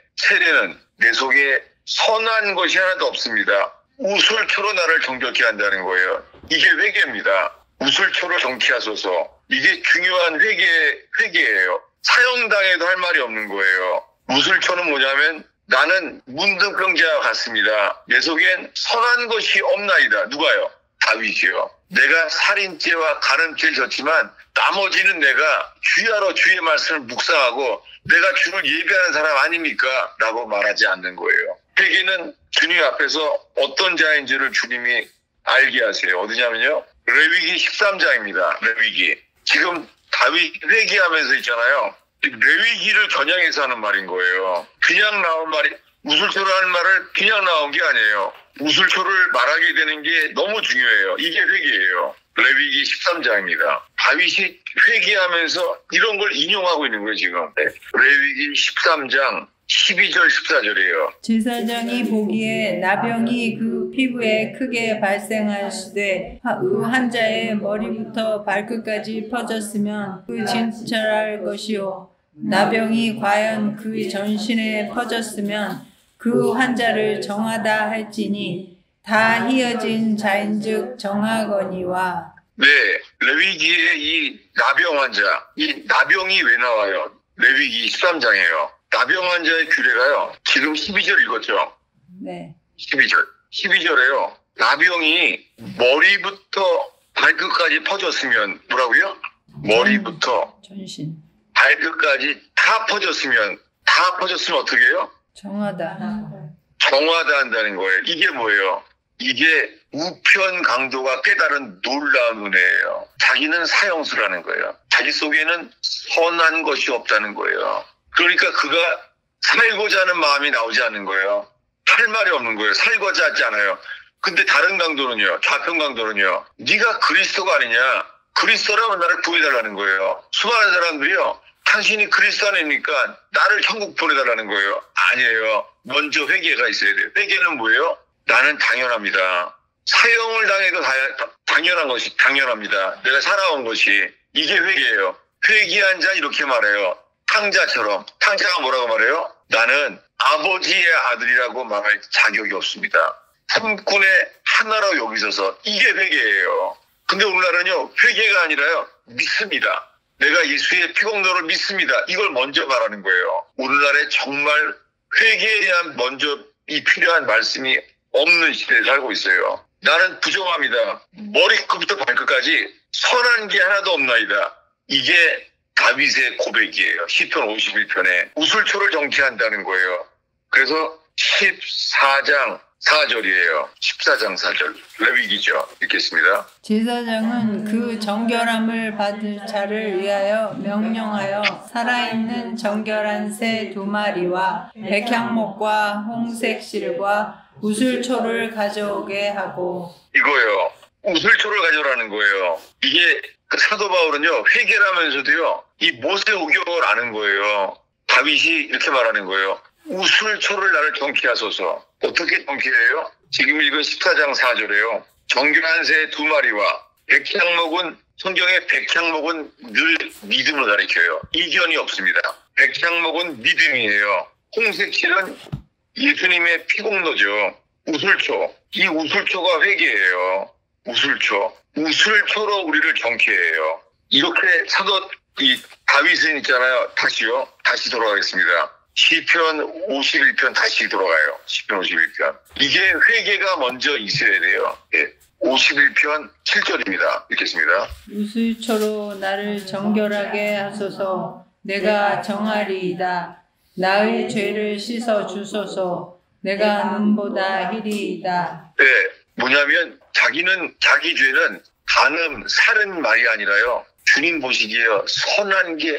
선한 것이 하나도 없습니다. 우술초로 나를 정결케 한다는 거예요. 이게 회개입니다. 우술초로 정케하소서. 이게 중요한 회개예요. 사형당해도 할 말이 없는 거예요. 우술초는 뭐냐면 나는 문둥병자와 같습니다. 내 속엔 선한 것이 없나이다. 누가요? 다윗이요. 내가 살인죄와 간음죄를 졌지만 나머지는 내가 주야로 주의 말씀을 묵상하고 내가 주를 예배하는 사람 아닙니까? 라고 말하지 않는 거예요. 회개는 주님 앞에서 어떤 자인지를 주님이 알게 하세요. 어디냐면요, 레위기 13장입니다. 레위기. 지금 다윗 회개하면서 있잖아요. 레위기를 겨냥해서 하는 말인 거예요. 그냥 나온 말이 우슬초라는 말을 그냥 나온 게 아니에요. 우슬초를 말하게 되는 게 너무 중요해요. 이게 회개예요. 레위기 13장입니다. 다윗이 회개하면서 이런 걸 인용하고 있는 거예요, 지금. 네. 레위기 13장 12절 14절이에요. 제사장이 보기에 나병이 그 피부에 크게 발생하시되 그 환자의 머리부터 발끝까지 퍼졌으면 그 진찰할 것이요 나병이 과연 그 전신에 퍼졌으면 그 환자를 정하다 할지니 다 희어진 자인즉 정하거니와. 네, 레위기의 이 나병 환자, 이 나병이 왜 나와요? 레위기 13장이에요. 나병 환자의 규례가요. 지금 12절 읽었죠? 네. 12절. 12절에요. 나병이 머리부터 발끝까지 퍼졌으면 뭐라고요? 머리부터 전신. 발끝까지 다 퍼졌으면 어떻게 해요? 정하다. 정화다 한다는 거예요. 이게 뭐예요? 이게 우편 강도가 깨달은 놀라운 은혜예요. 자기는 사형수라는 거예요. 자기 속에는 선한 것이 없다는 거예요. 그러니까 그가 살고자 하는 마음이 나오지 않는 거예요. 할 말이 없는 거예요. 살고자 하지 않아요. 근데 다른 강도는요. 좌편 강도는요. 네가 그리스도가 아니냐. 그리스도라면 나를 구해달라는 거예요. 수많은 사람들이요. 당신이 그리스도 아닙니까? 나를 천국 보내달라는 거예요. 아니에요. 먼저 회개가 있어야 돼요. 회개는 뭐예요? 나는 당연합니다. 사형을 당해도 당연합니다. 내가 살아온 것이. 이게 회개예요. 회개한 자 이렇게 말해요. 탕자처럼. 탕자가 뭐라고 말해요? 나는 아버지의 아들이라고 말할 자격이 없습니다. 삼군의 하나로 여기셔서 이게 회개예요. 근데 오늘날은요. 회개가 아니라요. 믿습니다. 내가 예수의 피공로를 믿습니다. 이걸 먼저 말하는 거예요. 오늘날에 정말 회개에 대한 먼저 이 필요한 말씀이 없는 시대에 살고 있어요. 나는 부정합니다. 머리끝부터 발끝까지 선한 게 하나도 없나이다. 이게 다윗의 고백이에요. 시편 51편에 우슬초를 정치한다는 거예요. 그래서 14장 4절이에요. 14장 4절. 레위기죠. 읽겠습니다. 제사장은 그 정결함을 받을 자를 위하여 명령하여 살아있는 정결한 새 2마리와 백향목과 홍색 실과 우슬초를 가져오게 하고. 이거요. 우슬초를 가져오라는 거예요. 이게 사도 바울은요. 회개라면서도요. 이 모세 오경을 아는 거예요. 다윗이 이렇게 말하는 거예요. 우슬초를 나를 정케하소서. 어떻게 정케해요? 지금 읽은 14장 4절에요. 정결한 새 2마리와 백향목은 성경의 백향목은 늘 믿음을 가리켜요. 이견이 없습니다. 백향목은 믿음이에요. 홍색실은 예수님의 피공로죠. 우슬초. 이 우슬초가 회개예요. 우슬초로 우리를 정케해요. 이렇게 이 다윗은 있잖아요. 다시 돌아가겠습니다. 시편 51편 다시 돌아가요. 시편 51편. 이게 회개가 먼저 있어야 돼요. 예. 51편 7절입니다. 읽겠습니다. 우슬초로 나를 정결하게 하소서. 내가 정하리이다. 나의 죄를 씻어 주소서. 내가 눈보다 희리이다. 네. 뭐냐면 자기 죄는 간음, 살은 말이 아니라요. 주님 보시기에 선한 게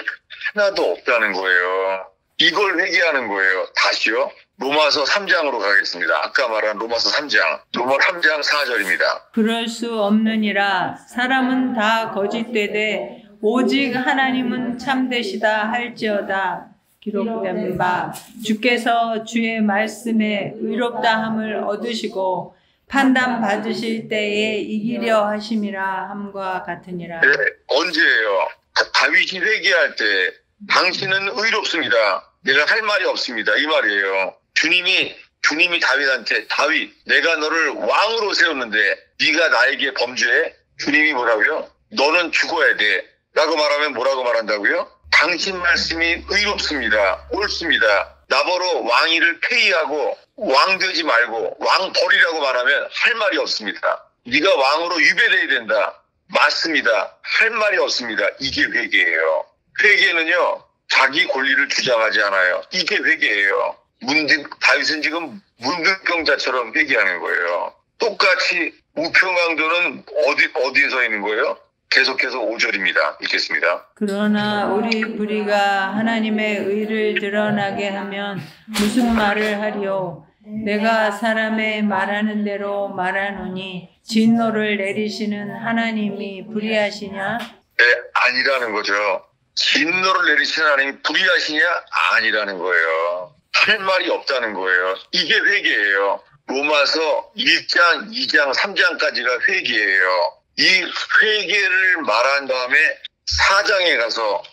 하나도 없다는 거예요. 이걸 회개하는 거예요. 다시요. 로마서 3장으로 가겠습니다. 아까 말한 로마서 3장. 로마 3장 4절입니다. 그럴 수 없느니라. 사람은 다 거짓되되 오직 하나님은 참되시다 할지어다. 기록된 바 주께서 주의 말씀에 의롭다함을 얻으시고 판단 받으실 때에 이기려 하심이라 함과 같으니라. 네, 언제예요? 다윗이 회개할 때 당신은 의롭습니다. 내가 할 말이 없습니다. 이 말이에요. 주님이 다윗한테 다윗 내가 너를 왕으로 세웠는데 네가 나에게 범죄해? 주님이 뭐라고요? 너는 죽어야 돼. 라고 말하면 뭐라고 말한다고요? 당신 말씀이 의롭습니다. 옳습니다. 나보러 왕위를 폐위하고 왕 되지 말고 왕 버리라고 말하면 할 말이 없습니다. 네가 왕으로 유배돼야 된다. 맞습니다. 할 말이 없습니다. 이게 회개예요. 회개는요. 자기 권리를 주장하지 않아요. 이게 회개예요. 다윗은 지금 문득병자처럼 회개하는 거예요. 똑같이 우평강도는 어디에 서 있는 거예요? 계속해서 5절입니다. 읽겠습니다. 그러나 우리 불의가 하나님의 의를 드러나게 하면 무슨 말을 하리요? 내가 사람의 말하는 대로 말하노니 진노를 내리시는 하나님이 불의하시냐? 네, 아니라는 거죠. 진노를 내리시는 하나님이 불의하시냐? 아니라는 거예요. 할 말이 없다는 거예요. 이게 회개예요. 로마서 1장, 2장, 3장까지가 회개예요. 이 회개를 말한 다음에 4장에 가서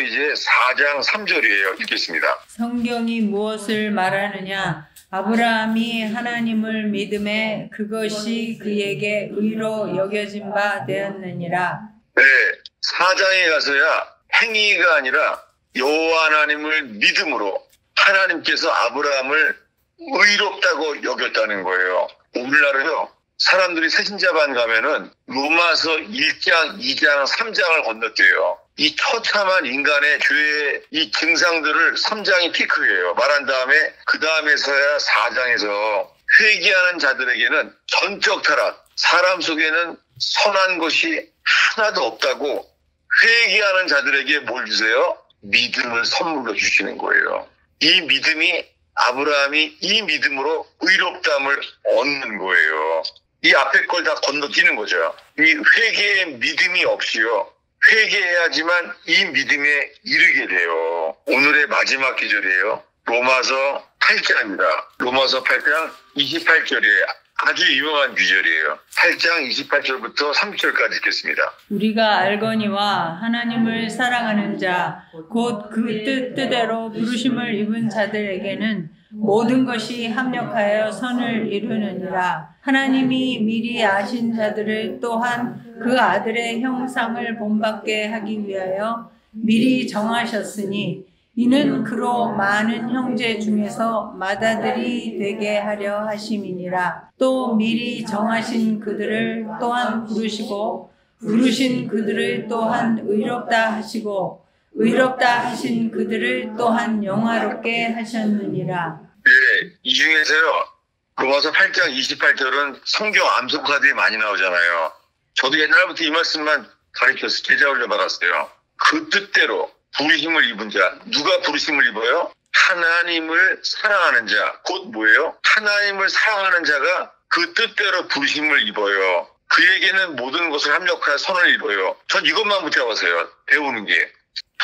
이제 4장 3절이에요. 읽겠습니다. 성경이 무엇을 말하느냐? 아브라함이 하나님을 믿음에 그것이 그에게 의로 여겨진 바 되었느니라. 네, 4장에 가서야 행위가 아니라 여호와 하나님을 믿음으로 하나님께서 아브라함을 의롭다고 여겼다는 거예요. 오늘날은요, 사람들이 새신자반 가면은 로마서 1장, 2장, 3장을 건너뛰어요. 이 처참한 인간의 죄의 이 증상들을 3장이 피크예요. 말한 다음에 그 다음에서야 4장에서 회개하는 자들에게는 전적 타락, 사람 속에는 선한 것이 하나도 없다고 회개하는 자들에게 뭘 주세요? 믿음을 선물로 주시는 거예요. 이 믿음이 아브라함이 이 믿음으로 의롭다함을 얻는 거예요. 이 앞에 걸 다 건너뛰는 거죠. 이 회개의 믿음이 없이요. 회개해야지만 이 믿음에 이르게 돼요. 오늘의 마지막 기절이에요. 로마서 8장입니다. 로마서 8장 28절이에요. 아주 유명한 구절이에요. 8장 28절부터 30절까지 읽겠습니다. 우리가 알거니와 하나님을 사랑하는 자, 곧 그 뜻대로 부르심을 입은 자들에게는 모든 것이 합력하여 선을 이루느니라. 하나님이 미리 아신 자들을 또한 그 아들의 형상을 본받게 하기 위하여 미리 정하셨으니 이는 그로 많은 형제 중에서 맏아들이 되게 하려 하심이니라. 또 미리 정하신 그들을 또한 부르시고 부르신 그들을 또한 의롭다 하시고 의롭다 하신 그들을 또한 영화롭게 하셨느니라. 네, 이 중에서요. 로마서 8장 28절은 성경 암송 카드에 많이 나오잖아요. 저도 옛날부터 이 말씀만 가르쳐서 제자 훈련 받았어요. 그 뜻대로 부르심을 입은 자. 누가 부르심을 입어요? 하나님을 사랑하는 자. 곧 뭐예요? 하나님을 사랑하는 자가 그 뜻대로 부르심을 입어요. 그에게는 모든 것을 합력하여 선을 입어요. 전 이것만 붙여봤어요. 배우는 게.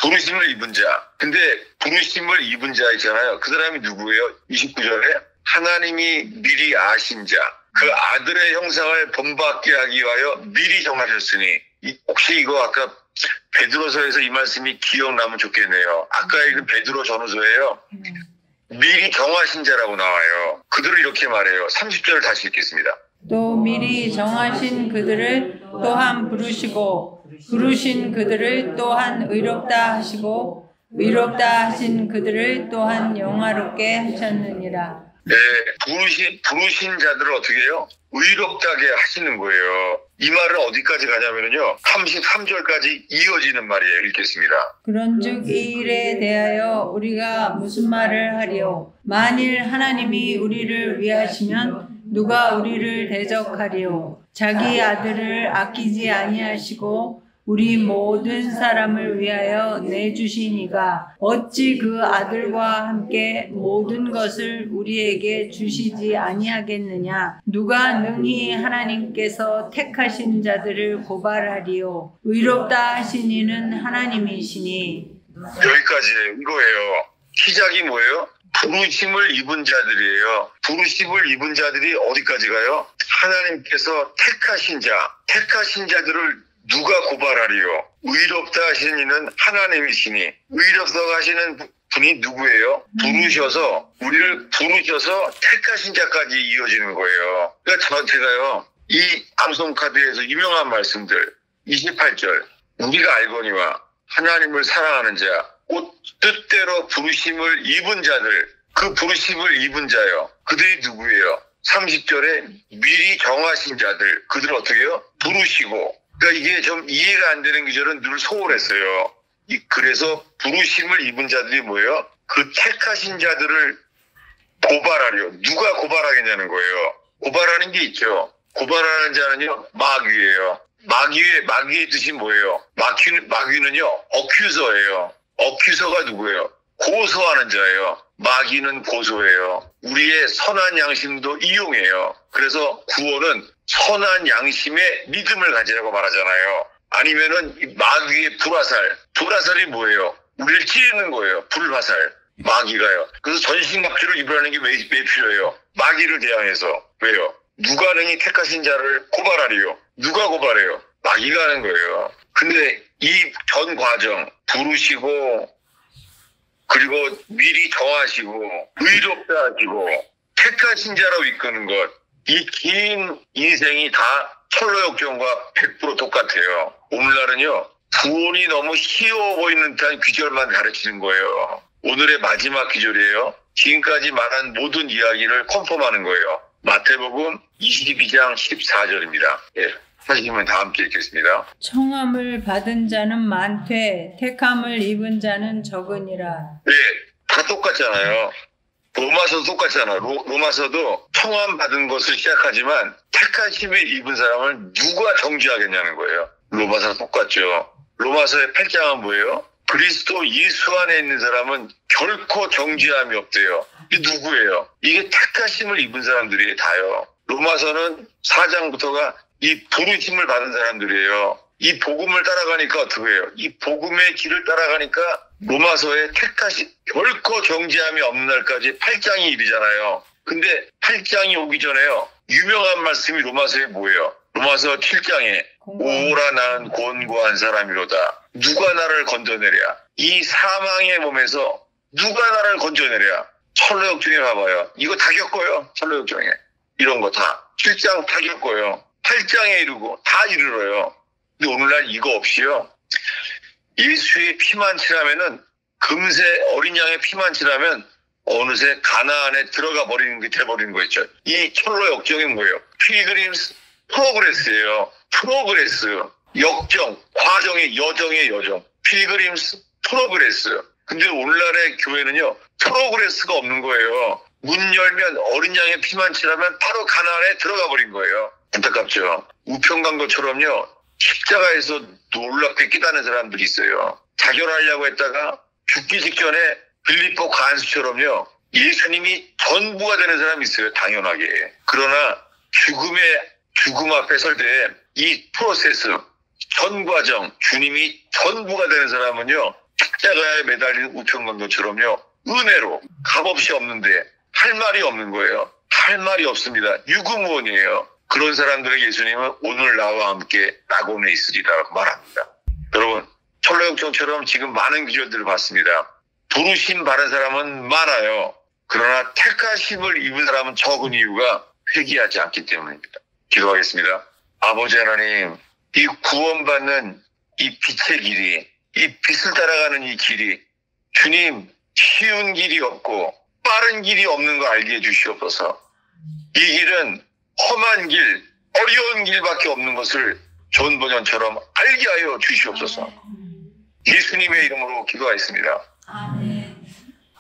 부르심을 입은 자. 근데 부르심을 입은 자 있잖아요. 그 사람이 누구예요? 29절에 하나님이 미리 아신 자. 그 아들의 형상을 본받게 하기 위하여 미리 정하셨으니. 혹시 이거 아까 베드로서에서 이 말씀이 기억나면 좋겠네요. 아까 읽은 베드로 전후서예요. 미리 정하신 자라고 나와요. 그들을 이렇게 말해요. 30절을 다시 읽겠습니다. 또 미리 정하신 그들을 또한 부르시고 부르신 그들을 또한 의롭다 하시고 의롭다 하신 그들을 또한 영화롭게 하셨느니라. 네, 부르신 자들을 어떻게 해요? 의롭다게 하시는 거예요. 이 말은 어디까지 가냐면요. 33절까지 이어지는 말이에요. 읽겠습니다. 그런즉 이 일에 대하여 우리가 무슨 말을 하리요? 만일 하나님이 우리를 위하시면 누가 우리를 대적하리요? 자기 아들을 아끼지 아니하시고 우리 모든 사람을 위하여 내주시니가 어찌 그 아들과 함께 모든 것을 우리에게 주시지 아니하겠느냐? 누가 능히 하나님께서 택하신 자들을 고발하리요? 의롭다 하신 이는 하나님이시니. 여기까지 이거예요. 시작이 뭐예요? 부르심을 입은 자들이에요. 부르심을 입은 자들이 어디까지 가요? 하나님께서 택하신 자들을 누가 고발하리요? 의롭다 하신 이는 하나님이시니. 의롭다고 하시는 분이 누구예요? 우리를 부르셔서 택하신 자까지 이어지는 거예요. 그러니까 제가요, 이 암송카드에서 유명한 말씀들, 28절, 우리가 알거니와 하나님을 사랑하는 자, 곧 뜻대로 부르심을 입은 자들, 그 부르심을 입은 자요. 그들이 누구예요? 30절에 미리 정하신 자들, 그들 어떻게 해요? 부르시고. 그러니까 이게 좀 이해가 안 되는 구절은 늘 소홀했어요. 그래서 부르심을 입은 자들이 뭐예요? 그 택하신 자들을 고발하려. 누가 고발하겠냐는 거예요. 고발하는 게 있죠. 고발하는 자는요, 마귀예요. 마귀의 뜻이 뭐예요? 마귀는요, 어큐서예요. 어큐서가 누구예요? 고소하는 자예요. 마귀는 고소해요. 우리의 선한 양심도 이용해요. 그래서 구원은 선한 양심의 믿음을 가지라고 말하잖아요. 아니면은 이 마귀의 불화살이 뭐예요? 우리를 찌르는 거예요. 불화살. 마귀가요. 그래서 전신갑주를 입으라는 게 왜 필요해요? 마귀를 대항해서. 왜요? 누가 능히 택하신 자를 고발하리요? 누가 고발해요? 마귀가 하는 거예요. 근데 이 전 과정, 부르시고, 그리고 미리 정하시고, 의롭다 하시고, 택하신 자로 이끄는 것, 이 긴 인생이 다 철로역정과 100% 똑같아요. 오늘날은요, 구원이 너무 쉬워 보이는 듯한 귀절만 가르치는 거예요. 오늘의 마지막 귀절이에요. 지금까지 말한 모든 이야기를 컨펌하는 거예요. 마태복음 22장 14절입니다. 예, 하시면 다 함께 읽겠습니다. 청함을 받은 자는 많되 택함을 입은 자는 적으니라. 네, 다 똑같잖아요. 로마서도 똑같잖아요. 로마서도 청함 받은 것을 시작하지만 택하심을 입은 사람을 누가 정죄하겠냐는 거예요. 로마서 똑같죠. 로마서의 8장은 뭐예요? 그리스도 예수 안에 있는 사람은 결코 정죄함이 없대요. 이게 누구예요? 이게 택하심을 입은 사람들이 다요. 로마서는 4장부터가 이 부르심을 받은 사람들이에요. 이 복음을 따라가니까 어떻게 해요? 이 복음의 길을 따라가니까 로마서에 택하심, 결코 정죄함이 없는 날까지 8장이 이르잖아요. 근데 8장이 오기 전에요. 유명한 말씀이 로마서에 뭐예요? 로마서 7장에 오라 나는 곤고한 사람이로다. 누가 나를 건져내랴? 이 사망의 몸에서 누가 나를 건져내랴? 철로역정에 가봐요. 이거 다 겪어요. 철로역정에. 이런 거 다. 7장 다 겪어요. 8장에 이르고 다 이르러요. 근데 오늘날 이거 없이요. 예수의 피만 칠하면은 금세 어린 양의 피만 칠하면 어느새 가나안에 들어가 버리는 게 돼버리는 거 있죠. 이 철로역정이 뭐예요? 필그림스 프로그레스예요. 프로그레스. 역정, 과정의 여정의 여정. 필그림스 프로그레스. 근데 오늘날의 교회는요. 프로그레스가 없는 거예요. 문 열면 어린 양의 피만 칠하면 바로 가나안에 들어가 버린 거예요. 안타깝죠. 우편광고처럼요. 십자가에서 놀랍게 깨닫는 사람들이 있어요. 자결하려고 했다가 죽기 직전에 빌립보 간수처럼요. 예수님이 전부가 되는 사람이 있어요. 당연하게. 그러나 죽음 앞에 설 때 이 프로세스, 전 과정, 주님이 전부가 되는 사람은요. 십자가에 매달린 우편광도처럼요. 은혜로 값없이 없는데 할 말이 없는 거예요. 할 말이 없습니다. 유구무원이에요. 그런 사람들에게 예수님은 오늘 나와 함께 낙원에 있으리라고 말합니다. 여러분, 철로역정처럼 지금 많은 기절들을 봤습니다. 부르심 받은 사람은 많아요. 그러나 택하심을 입은 사람은 적은 이유가 회개하지 않기 때문입니다. 기도하겠습니다. 아버지 하나님, 이 구원받는 이 빛의 길이, 이 빛을 따라가는 이 길이 주님 쉬운 길이 없고 빠른 길이 없는 거 알게 해주시옵소서. 이 길은 험한 길, 어려운 길밖에 없는 것을 존 번연처럼 알게 하여 주시옵소서. 예수님의 이름으로 기도하였습니다.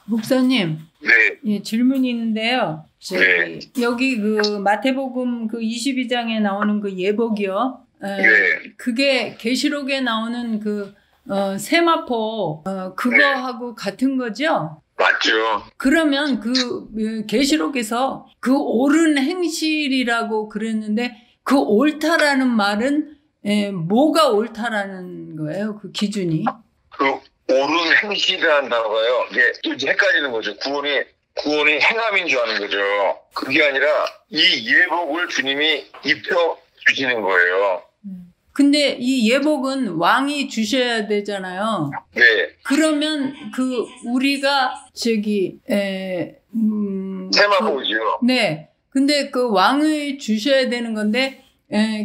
목사님, 네. 예, 질문이 있는데요. 네. 여기 그 마태복음 그 22장에 나오는 그 예복이요. 네. 그게 계시록에 나오는 그 세마포 그거하고 같은 거죠? 맞죠. 그러면 그 계시록에서 그 옳은 행실이라고 그랬는데 그 옳다라는 말은 뭐가 옳다라는 거예요? 그 기준이? 그 옳은 행실이라는 단어가요. 이게 좀 헷갈리는 거죠. 구원이 행함인 줄 아는 거죠. 그게 아니라 이 예복을 주님이 입혀 주시는 거예요. 근데 이 예복은 왕이 주셔야 되잖아요. 네. 그러면 그 우리가 세마포죠. 네. 근데 그 왕이 주셔야 되는 건데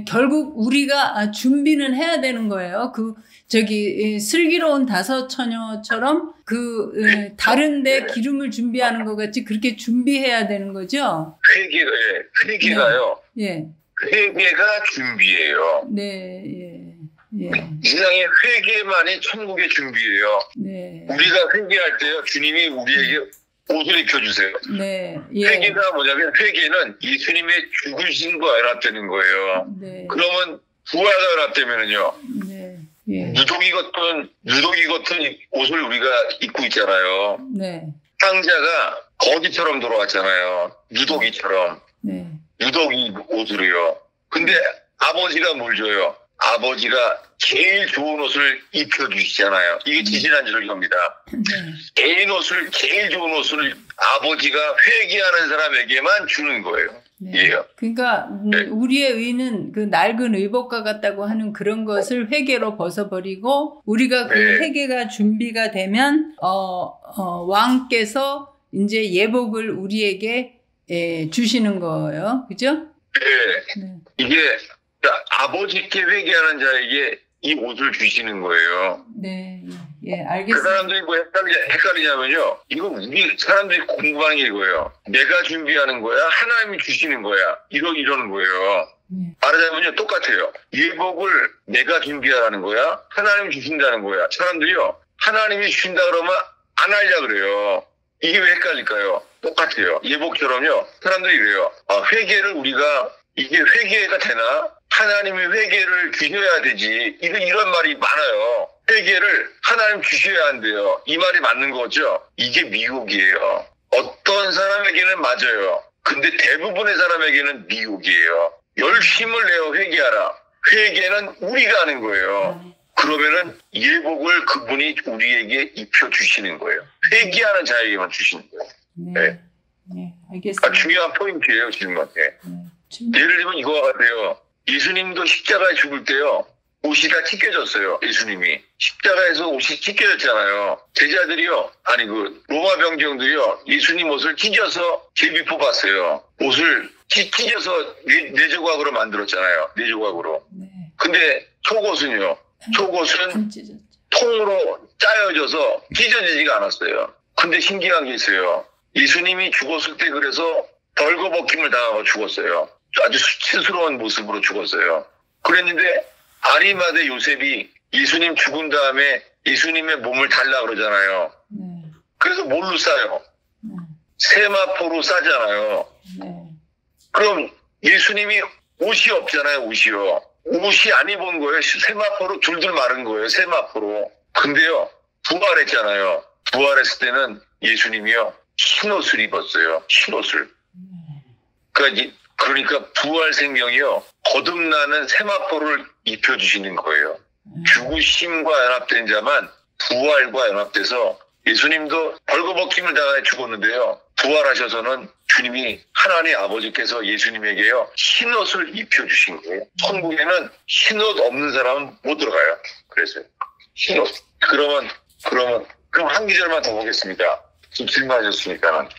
결국 우리가 준비는 해야 되는 거예요. 슬기로운 다섯 처녀처럼 다른데 기름을 준비하는 것 같이 그렇게 준비해야 되는 거죠. 회개가요. 예. 회개가 준비예요. 네, 예. 예. 세상의 회개만이 천국의 준비예요. 네. 우리가 회개할 때요, 주님이 우리에게 옷을 입혀주세요. 네. 예. 회개가 뭐냐면, 회개는 예수님의 죽으신 거 알았다는 거예요. 네. 그러면 부활과 연합되면은요. 네. 예. 누더기 같은 옷을 우리가 입고 있잖아요. 네. 상자가 거기처럼 돌아왔잖아요. 누더기처럼. 네. 누더기 옷으로요. 근데 아버지가 뭘 줘요? 아버지가 제일 좋은 옷을 입혀주시잖아요. 이게 지지난주를 겁니다. 네. 제일 좋은 옷을 아버지가 회개하는 사람에게만 주는 거예요. 네. 예. 그러니까 우리의 의는 그 낡은 의복과 같다고 하는 그런 것을 회개로 벗어버리고 우리가 그 네. 회개가 준비가 되면 왕께서 이제 예복을 우리에게 주시는 거예요. 그죠? 네. 네. 이게 아버지께 회개하는 자에게 이 옷을 주시는 거예요. 네. 예, 그 알겠습니다. 사람들이 뭐 헷갈리냐면요. 이거 우리 사람들이 공부하는 게 이거예요. 내가 준비하는 거야? 하나님이 주시는 거야? 이러는 거예요. 네. 말하자면요. 똑같아요. 예복을 내가 준비하라는 거야? 하나님이 주신다는 거야? 사람들이요. 하나님이 주신다 그러면 안 하려고 그래요. 이게 왜 헷갈릴까요? 똑같아요. 예복처럼요. 사람들이 그래요. 회개를 우리가 이게 회개가 되나? 하나님이 회개를 주셔야 되지. 이런 말이 많아요. 회개를 하나님 주셔야 한대요. 이 말이 맞는 거죠? 이게 미혹이에요. 어떤 사람에게는 맞아요. 근데 대부분의 사람에게는 미혹이에요. 열심을 내어 회개하라. 회개는 우리가 하는 거예요. 그러면은 예복을 그분이 우리에게 입혀주시는 거예요. 회개하는 자에게만 주시는 거예요. 네. 네, 알겠습니다. 중요한 포인트예요, 질문한테. 예를 들면 이거가 같아요. 예수님도 십자가에 죽을 때요. 옷이 다 찢겨졌어요. 예수님이. 십자가에서 옷이 찢겨졌잖아요. 제자들이요. 로마 병정들이요. 예수님 옷을 찢어서 제비 뽑았어요. 옷을 찢어서 네 조각으로 만들었잖아요. 네 조각으로. 네. 근데 속옷은요. 속옷은 안 찢어졌죠. 통으로 짜여져서 찢어지지가 않았어요. 근데 신기한 게 있어요. 예수님이 죽었을 때 그래서 벌거벗김을 당하고 죽었어요. 아주 수치스러운 모습으로 죽었어요. 그랬는데 아리마대 요셉이 예수님 죽은 다음에 예수님의 몸을 달라 그러잖아요. 네. 그래서 뭘로 싸요? 네. 세마포로 싸잖아요. 네. 그럼 예수님이 옷이 없잖아요. 옷이요. 옷이 안 입은 거예요. 세마포로 줄줄 마른 거예요. 세마포로. 근데요. 부활했잖아요. 부활했을 때는 예수님이요. 흰옷을 입었어요. 흰옷을. 그러니까 부활 생명이요. 거듭나는 세마포를 입혀주시는 거예요. 죽으심과 연합된 자만 부활과 연합돼서 예수님도 벌거벗김을 당해 죽었는데요. 부활하셔서는 주님이 하나님 아버지께서 예수님에게요. 흰옷을 입혀주신 거예요. 천국에는 흰옷 없는 사람은 못 들어가요. 그래서 흰옷. 그럼 한 기절만 더 보겠습니다. 지금 질문하셨으니까는.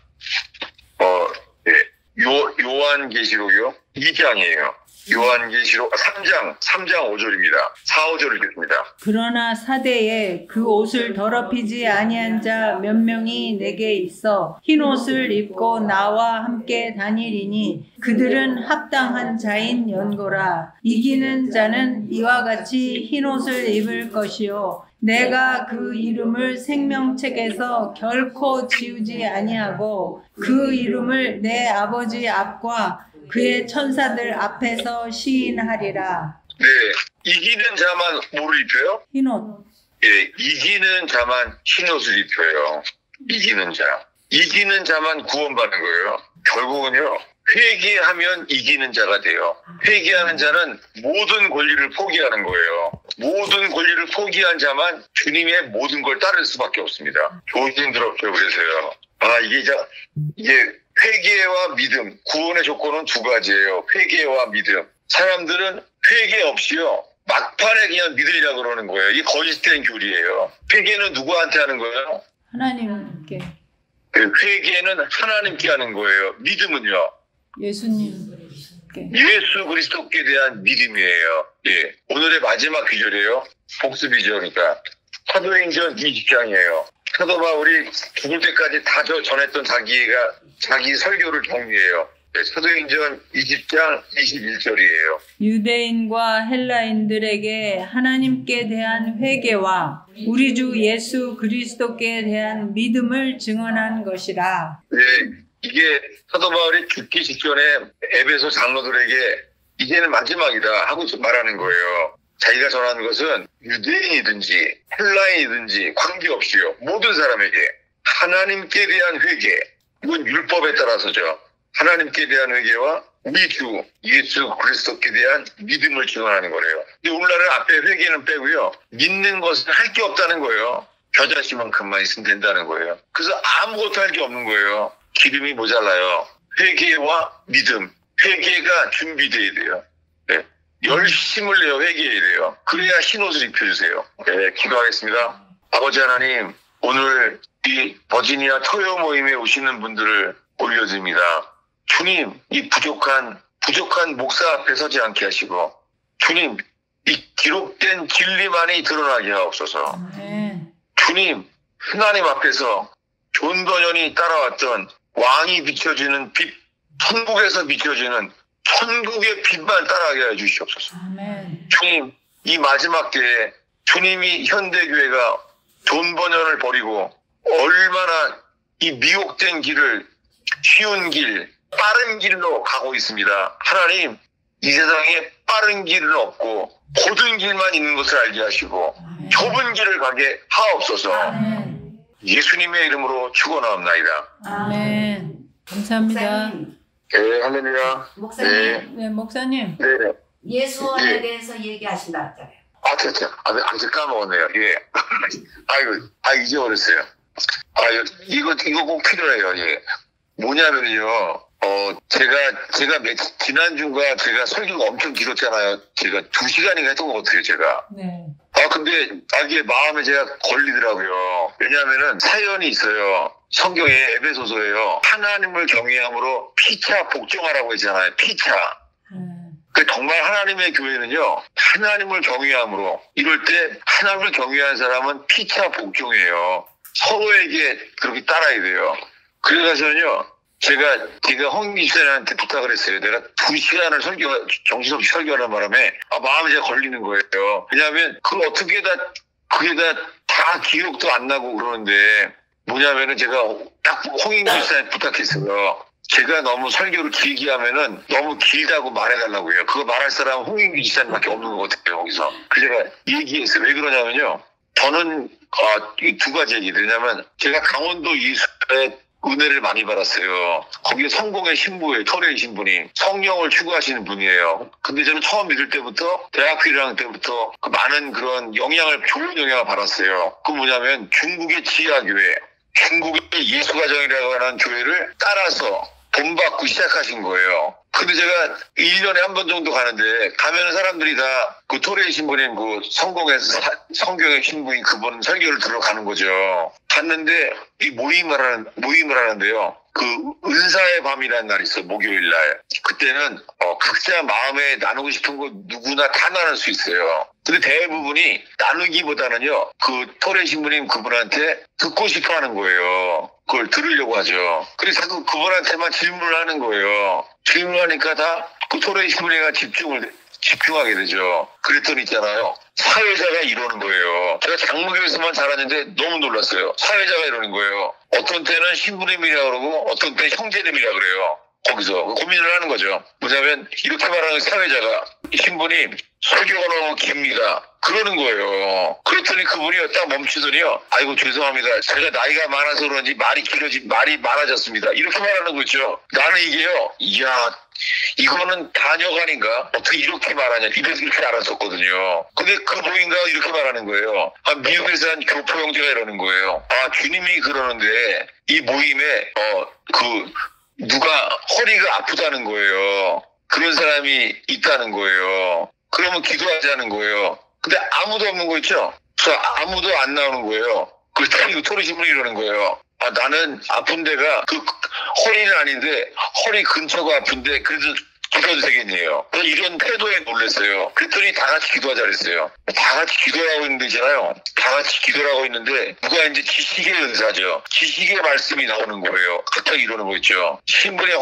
요한계시록이요. 2장이에요. 요한계시록 3장 5절입니다. 4, 5절을 읽겠습니다. 그러나 사대에 그 옷을 더럽히지 아니한 자 몇 명이 내게 있어 흰 옷을 입고 나와 함께 다니리니 그들은 합당한 자인 연고라. 이기는 자는 이와 같이 흰 옷을 입을 것이요 내가 그 이름을 생명책에서 결코 지우지 아니하고 그 이름을 내 아버지 앞과 그의 천사들 앞에서 시인하리라. 네, 이기는 자만 뭐를 입혀요? 흰옷. 예, 이기는 자만 흰옷을 입혀요. 이기는 자. 이기는 자만 구원받는 거예요. 결국은요. 회개하면 이기는 자가 돼요. 회개하는 자는 모든 권리를 포기하는 거예요. 모든 권리를 포기한 자만 주님의 모든 걸 따를 수밖에 없습니다. 조심스럽게 그래서요. 이게 회개와 믿음. 구원의 조건은 두 가지예요. 회개와 믿음. 사람들은 회개 없이요. 막판에 그냥 믿으려고 그러는 거예요. 이게 거짓된 교리예요. 회개는 누구한테 하는 거예요? 하나님께. 회개는 하나님께 하는 거예요. 믿음은요? 예수님께. 예수 그리스도께 대한 믿음이에요. 예. 오늘의 마지막 귀절이에요. 복습이죠. 그러니까 사도행전 20장이에요. 사도 바울이 죽을 때까지 다 전했던 자기 설교를 정리해요. 네, 사도행전 20장 21절이에요. 유대인과 헬라인들에게 하나님께 대한 회개와 우리 주 예수 그리스도께 대한 믿음을 증언한 것이라. 네, 이게 사도 바울이 죽기 직전에 에베소 장로들에게 이제는 마지막이다 하고 말하는 거예요. 자기가 전하는 것은 유대인이든지 헬라인이든지 관계없이요. 모든 사람에게 하나님께 대한 회개, 이건 율법에 따라서죠. 하나님께 대한 회개와 우리 주 예수 그리스도께 대한 믿음을 증언하는 거래요. 근데 오늘날은 앞에 회개는 빼고요. 믿는 것은 할 게 없다는 거예요. 겨자씨만큼만 있으면 된다는 거예요. 그래서 아무것도 할 게 없는 거예요. 기름이 모자라요. 회개와 믿음. 회개가 준비돼야 돼요. 네. 열심을 내어 회개해야 돼요. 그래야 흰옷을 입혀주세요. 네, 기도하겠습니다. 아버지 하나님, 오늘 이 버지니아 토요 모임에 오시는 분들을 올려드립니다. 주님, 이 부족한 목사 앞에 서지 않게 하시고, 주님, 이 기록된 진리만이 드러나게 하옵소서. 주님, 하나님 앞에서 존 버년이 따라왔던 왕이 비춰지는 빛, 천국에서 비춰지는 천국의 빛만 따라가게 해 주시옵소서. 아멘. 주님, 이 마지막 때에 주님이 현대교회가 존 버년을 버리고 얼마나 이 미혹된 길을 쉬운 길, 빠른 길로 가고 있습니다. 하나님, 이 세상에 빠른 길은 없고 고든 길만 있는 것을 알게 하시고 좁은 길을 가게 하옵소서. 아멘. 예수님의 이름으로 축원하옵나이다. 아멘. 감사합니다. 목사님, 네, 할렐루야. 목사님, 네. 네, 목사님. 네. 예수원에 네. 대해서 얘기하신다 했잖아요. 아직 까먹었네요. 예. 아이고, 잊어버렸어요. 이거 꼭 필요해요. 예. 뭐냐면요, 지난주가 제가 설교가 엄청 길었잖아요. 제가 2시간인가 했던 것 같아요, 제가. 네. 근데 이게 마음에 제가 걸리더라고요. 왜냐하면은 사연이 있어요. 성경에 에베소서에요. 하나님을 경외함으로 피차 복종하라고 했잖아요. 피차. 그 정말 하나님의 교회는요. 하나님을 경외함으로 이럴 때 하나님을 경외하는 사람은 피차 복종이에요. 서로에게 그렇게 따라야 돼요. 그래가지고요. 제가 홍기 집사님한테 부탁을 했어요. 내가 2시간을 정신없이 설교하는 바람에 마음에 제가 걸리는 거예요. 왜냐하면 그게 다 기억도 안 나고 그러는데 뭐냐면은 제가 딱 홍인기 집사님 부탁했어요. 제가 너무 설교를 길게 하면은 너무 길다고 말해달라고요. 그거 말할 사람은 홍인기 집사님밖에 없는 것 같아요. 거기서. 그래서 제가 얘기했어요. 왜 그러냐면요. 저는 이 2가지 얘기 드냐면 제가 강원도 이수에 은혜를 많이 받았어요. 거기에 성공의 신부예요. 토레의 신부님. 성령을 추구하시는 분이에요. 근데 저는 처음 믿을 때부터 대학교 1학년 때부터 많은 그런 좋은 영향을 받았어요. 그 뭐냐면 중국의 지하교회, 중국의 예수가정이라고 하는 교회를 따라서 돈 받고 시작하신 거예요. 근데 제가 1년에 한 번 정도 가는데 가면은 사람들이 다 그 토레의 신부님 성경의 신부인 그분 설교를 들어가는 거죠. 갔는데 이 모임을 하는데요. 그 은사의 밤이라는 날이 있어요. 목요일 날. 그때는 각자 마음에 나누고 싶은 거 누구나 다 나눌 수 있어요. 근데 대부분이 나누기보다는요. 그 토레 신부님 그분한테 듣고 싶어 하는 거예요. 그걸 들으려고 하죠. 그래서 자꾸 그분한테만 질문을 하는 거예요. 질문하니까 다 그 토레 신부님가 집중하게 되죠. 그랬더니 있잖아요. 사회자가 이러는 거예요. 제가 장로교에서만 자랐는데 너무 놀랐어요. 사회자가 이러는 거예요. 어떤 때는 신부님이라 그러고 어떤 때는 형제님이라 그래요. 거기서 고민을 하는 거죠. 뭐냐면 이렇게 말하는 사회자가 신부님 설교가 너무 깁니다. 그러는 거예요. 그랬더니 그분이 딱 멈추더니요. 아이고 죄송합니다. 제가 나이가 많아서 그런지 말이 많아졌습니다. 이렇게 말하는 거죠. 나는 이게요. 이야 이거는 단역 아닌가? 어떻게 이렇게 말하냐? 이렇게 알았었거든요. 근데 그 모임가 이렇게 말하는 거예요. 미국에서 한 교포 형제가 이러는 거예요. 주님이 그러는데 이 모임에 누가 허리가 아프다는 거예요. 그런 사람이 있다는 거예요. 그러면 기도하자는 거예요. 근데 아무도 없는 거 있죠? 그래서 아무도 안 나오는 거예요. 그리고 토리신 분이 이러는 거예요. 나는 아픈 데가 허리는 아닌데 허리 근처가 아픈데 그래도 기도해도 되겠네요. 그래서 이런 태도에 놀랐어요. 그랬더니 다 같이 기도하자 그랬어요. 다 같이 기도하고 있는 데잖아요. 다 같이 기도하고 있는데 누가 이제 지식의 은사죠. 지식의 말씀이 나오는 거예요. 갑자기 이러는 거 있죠. 신분의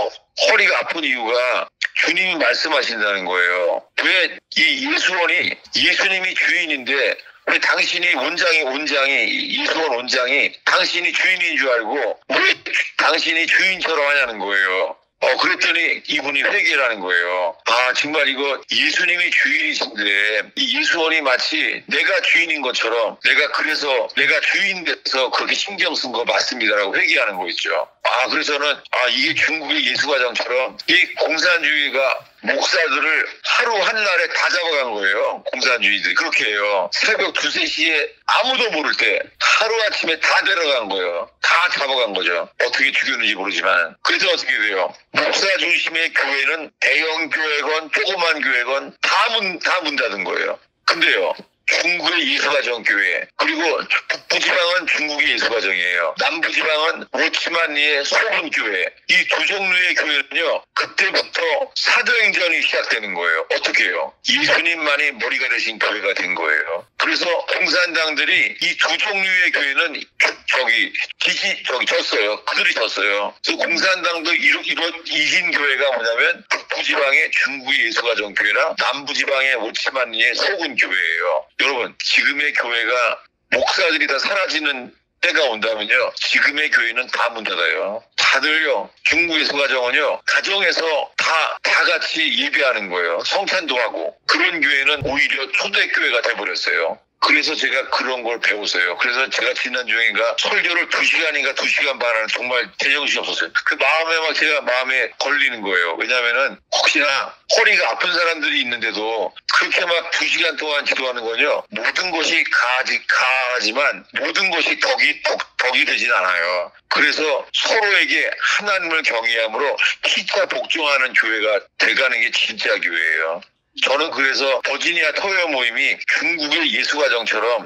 허리가 아픈 이유가 주님이 말씀하신다는 거예요. 왜 이 예수원이 예수님이 주인인데 왜 당신이 예수원 원장이 당신이 주인인 줄 알고 왜 당신이 주인처럼 하냐는 거예요. 그랬더니 이분이 회개를 하는 거예요. 아, 정말 이거 예수님이 주인이신데 이 예수원이 마치 내가 주인인 것처럼 그래서 내가 주인 돼서 그렇게 신경 쓴 거 맞습니다라고 회개하는 거 있죠. 아, 그래서는 이게 중국의 예수과정처럼 이 공산주의가 목사들을 하루 한날에 다 잡아간 거예요. 공산주의들이 그렇게 해요. 새벽 2, 3시에 아무도 모를 때 하루아침에 다 데려간 거예요. 다 잡아간 거죠. 어떻게 죽였는지 모르지만. 그래서 어떻게 돼요? 목사 중심의 교회는 대형 교회건 조그만 교회건 다 문 닫은 거예요. 근데요, 중국의 예수가정 교회, 그리고 북부지방은 중국의 예수가정이에요. 남부지방은 오치만리의 소분교회. 이 두 종류의 교회는요, 그때부터 사도행전이 시작되는 거예요. 어떻게 해요? 예수님만이 머리가 되신 교회가 된 거예요. 그래서 공산당들이 이 두 종류의 교회는 졌어요. 그들이 졌어요. 그래서 공산당도 이긴 교회가 뭐냐면 북부지방의 중국의 예수가정 교회랑 남부지방의 오치만리의 소분교회예요. 여러분, 지금의 교회가 목사들이 다 사라지는 때가 온다면요, 지금의 교회는 다 문 닫아요. 다들요, 중국의 예수가정은요, 가정에서 다 같이 예배하는 거예요. 성찬도 하고. 그런 교회는 오히려 초대교회가 돼버렸어요. 그래서 제가 그런 걸 배웠어요. 그래서 제가 지난주인가 설교를 2시간인가 2시간 반 하는 정말 제정신이 없었어요. 그 제가 마음에 걸리는 거예요. 왜냐면은 혹시나 허리가 아픈 사람들이 있는데도 그렇게 막 2시간 동안 기도하는 건요, 모든 것이 가하지만 모든 것이 덕이 되진 않아요. 그래서 서로에게 하나님을 경외함으로 피차 복종하는 교회가 돼가는 게 진짜 교회예요. 저는 그래서 버지니아 토요 모임이 중국의 예수가정처럼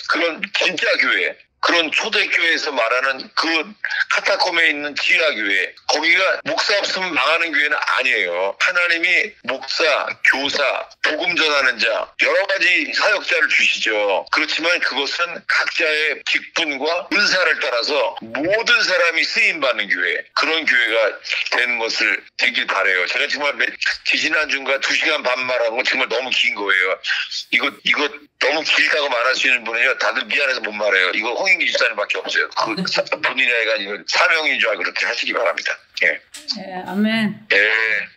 그런 진짜 교회, 그런 초대교회에서 말하는 그 카타콤에 있는 지하교회, 거기가 목사 없으면 망하는 교회는 아니에요. 하나님이 목사, 교사, 복음 전하는 자, 여러 가지 사역자를 주시죠. 그렇지만 그것은 각자의 직분과 은사를 따라서 모든 사람이 쓰임받는 교회, 그런 교회가 되는 것을 되길 바라요. 제가 정말 지지난주인가 2시간 반 말한 거 정말 너무 긴 거예요. 이거 너무 길다고 말하시는 분은요, 다들 미안해서 못 말해요. 이거 홍인기 집사님밖에 없어요. 본인이 이건 사명인 줄 알고 그렇게 하시기 바랍니다. 예. 네, 아멘. 예.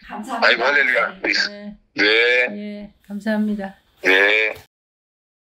감사합니다. 아이고, 할렐루야. 네, 네. 예, 감사합니다. 네.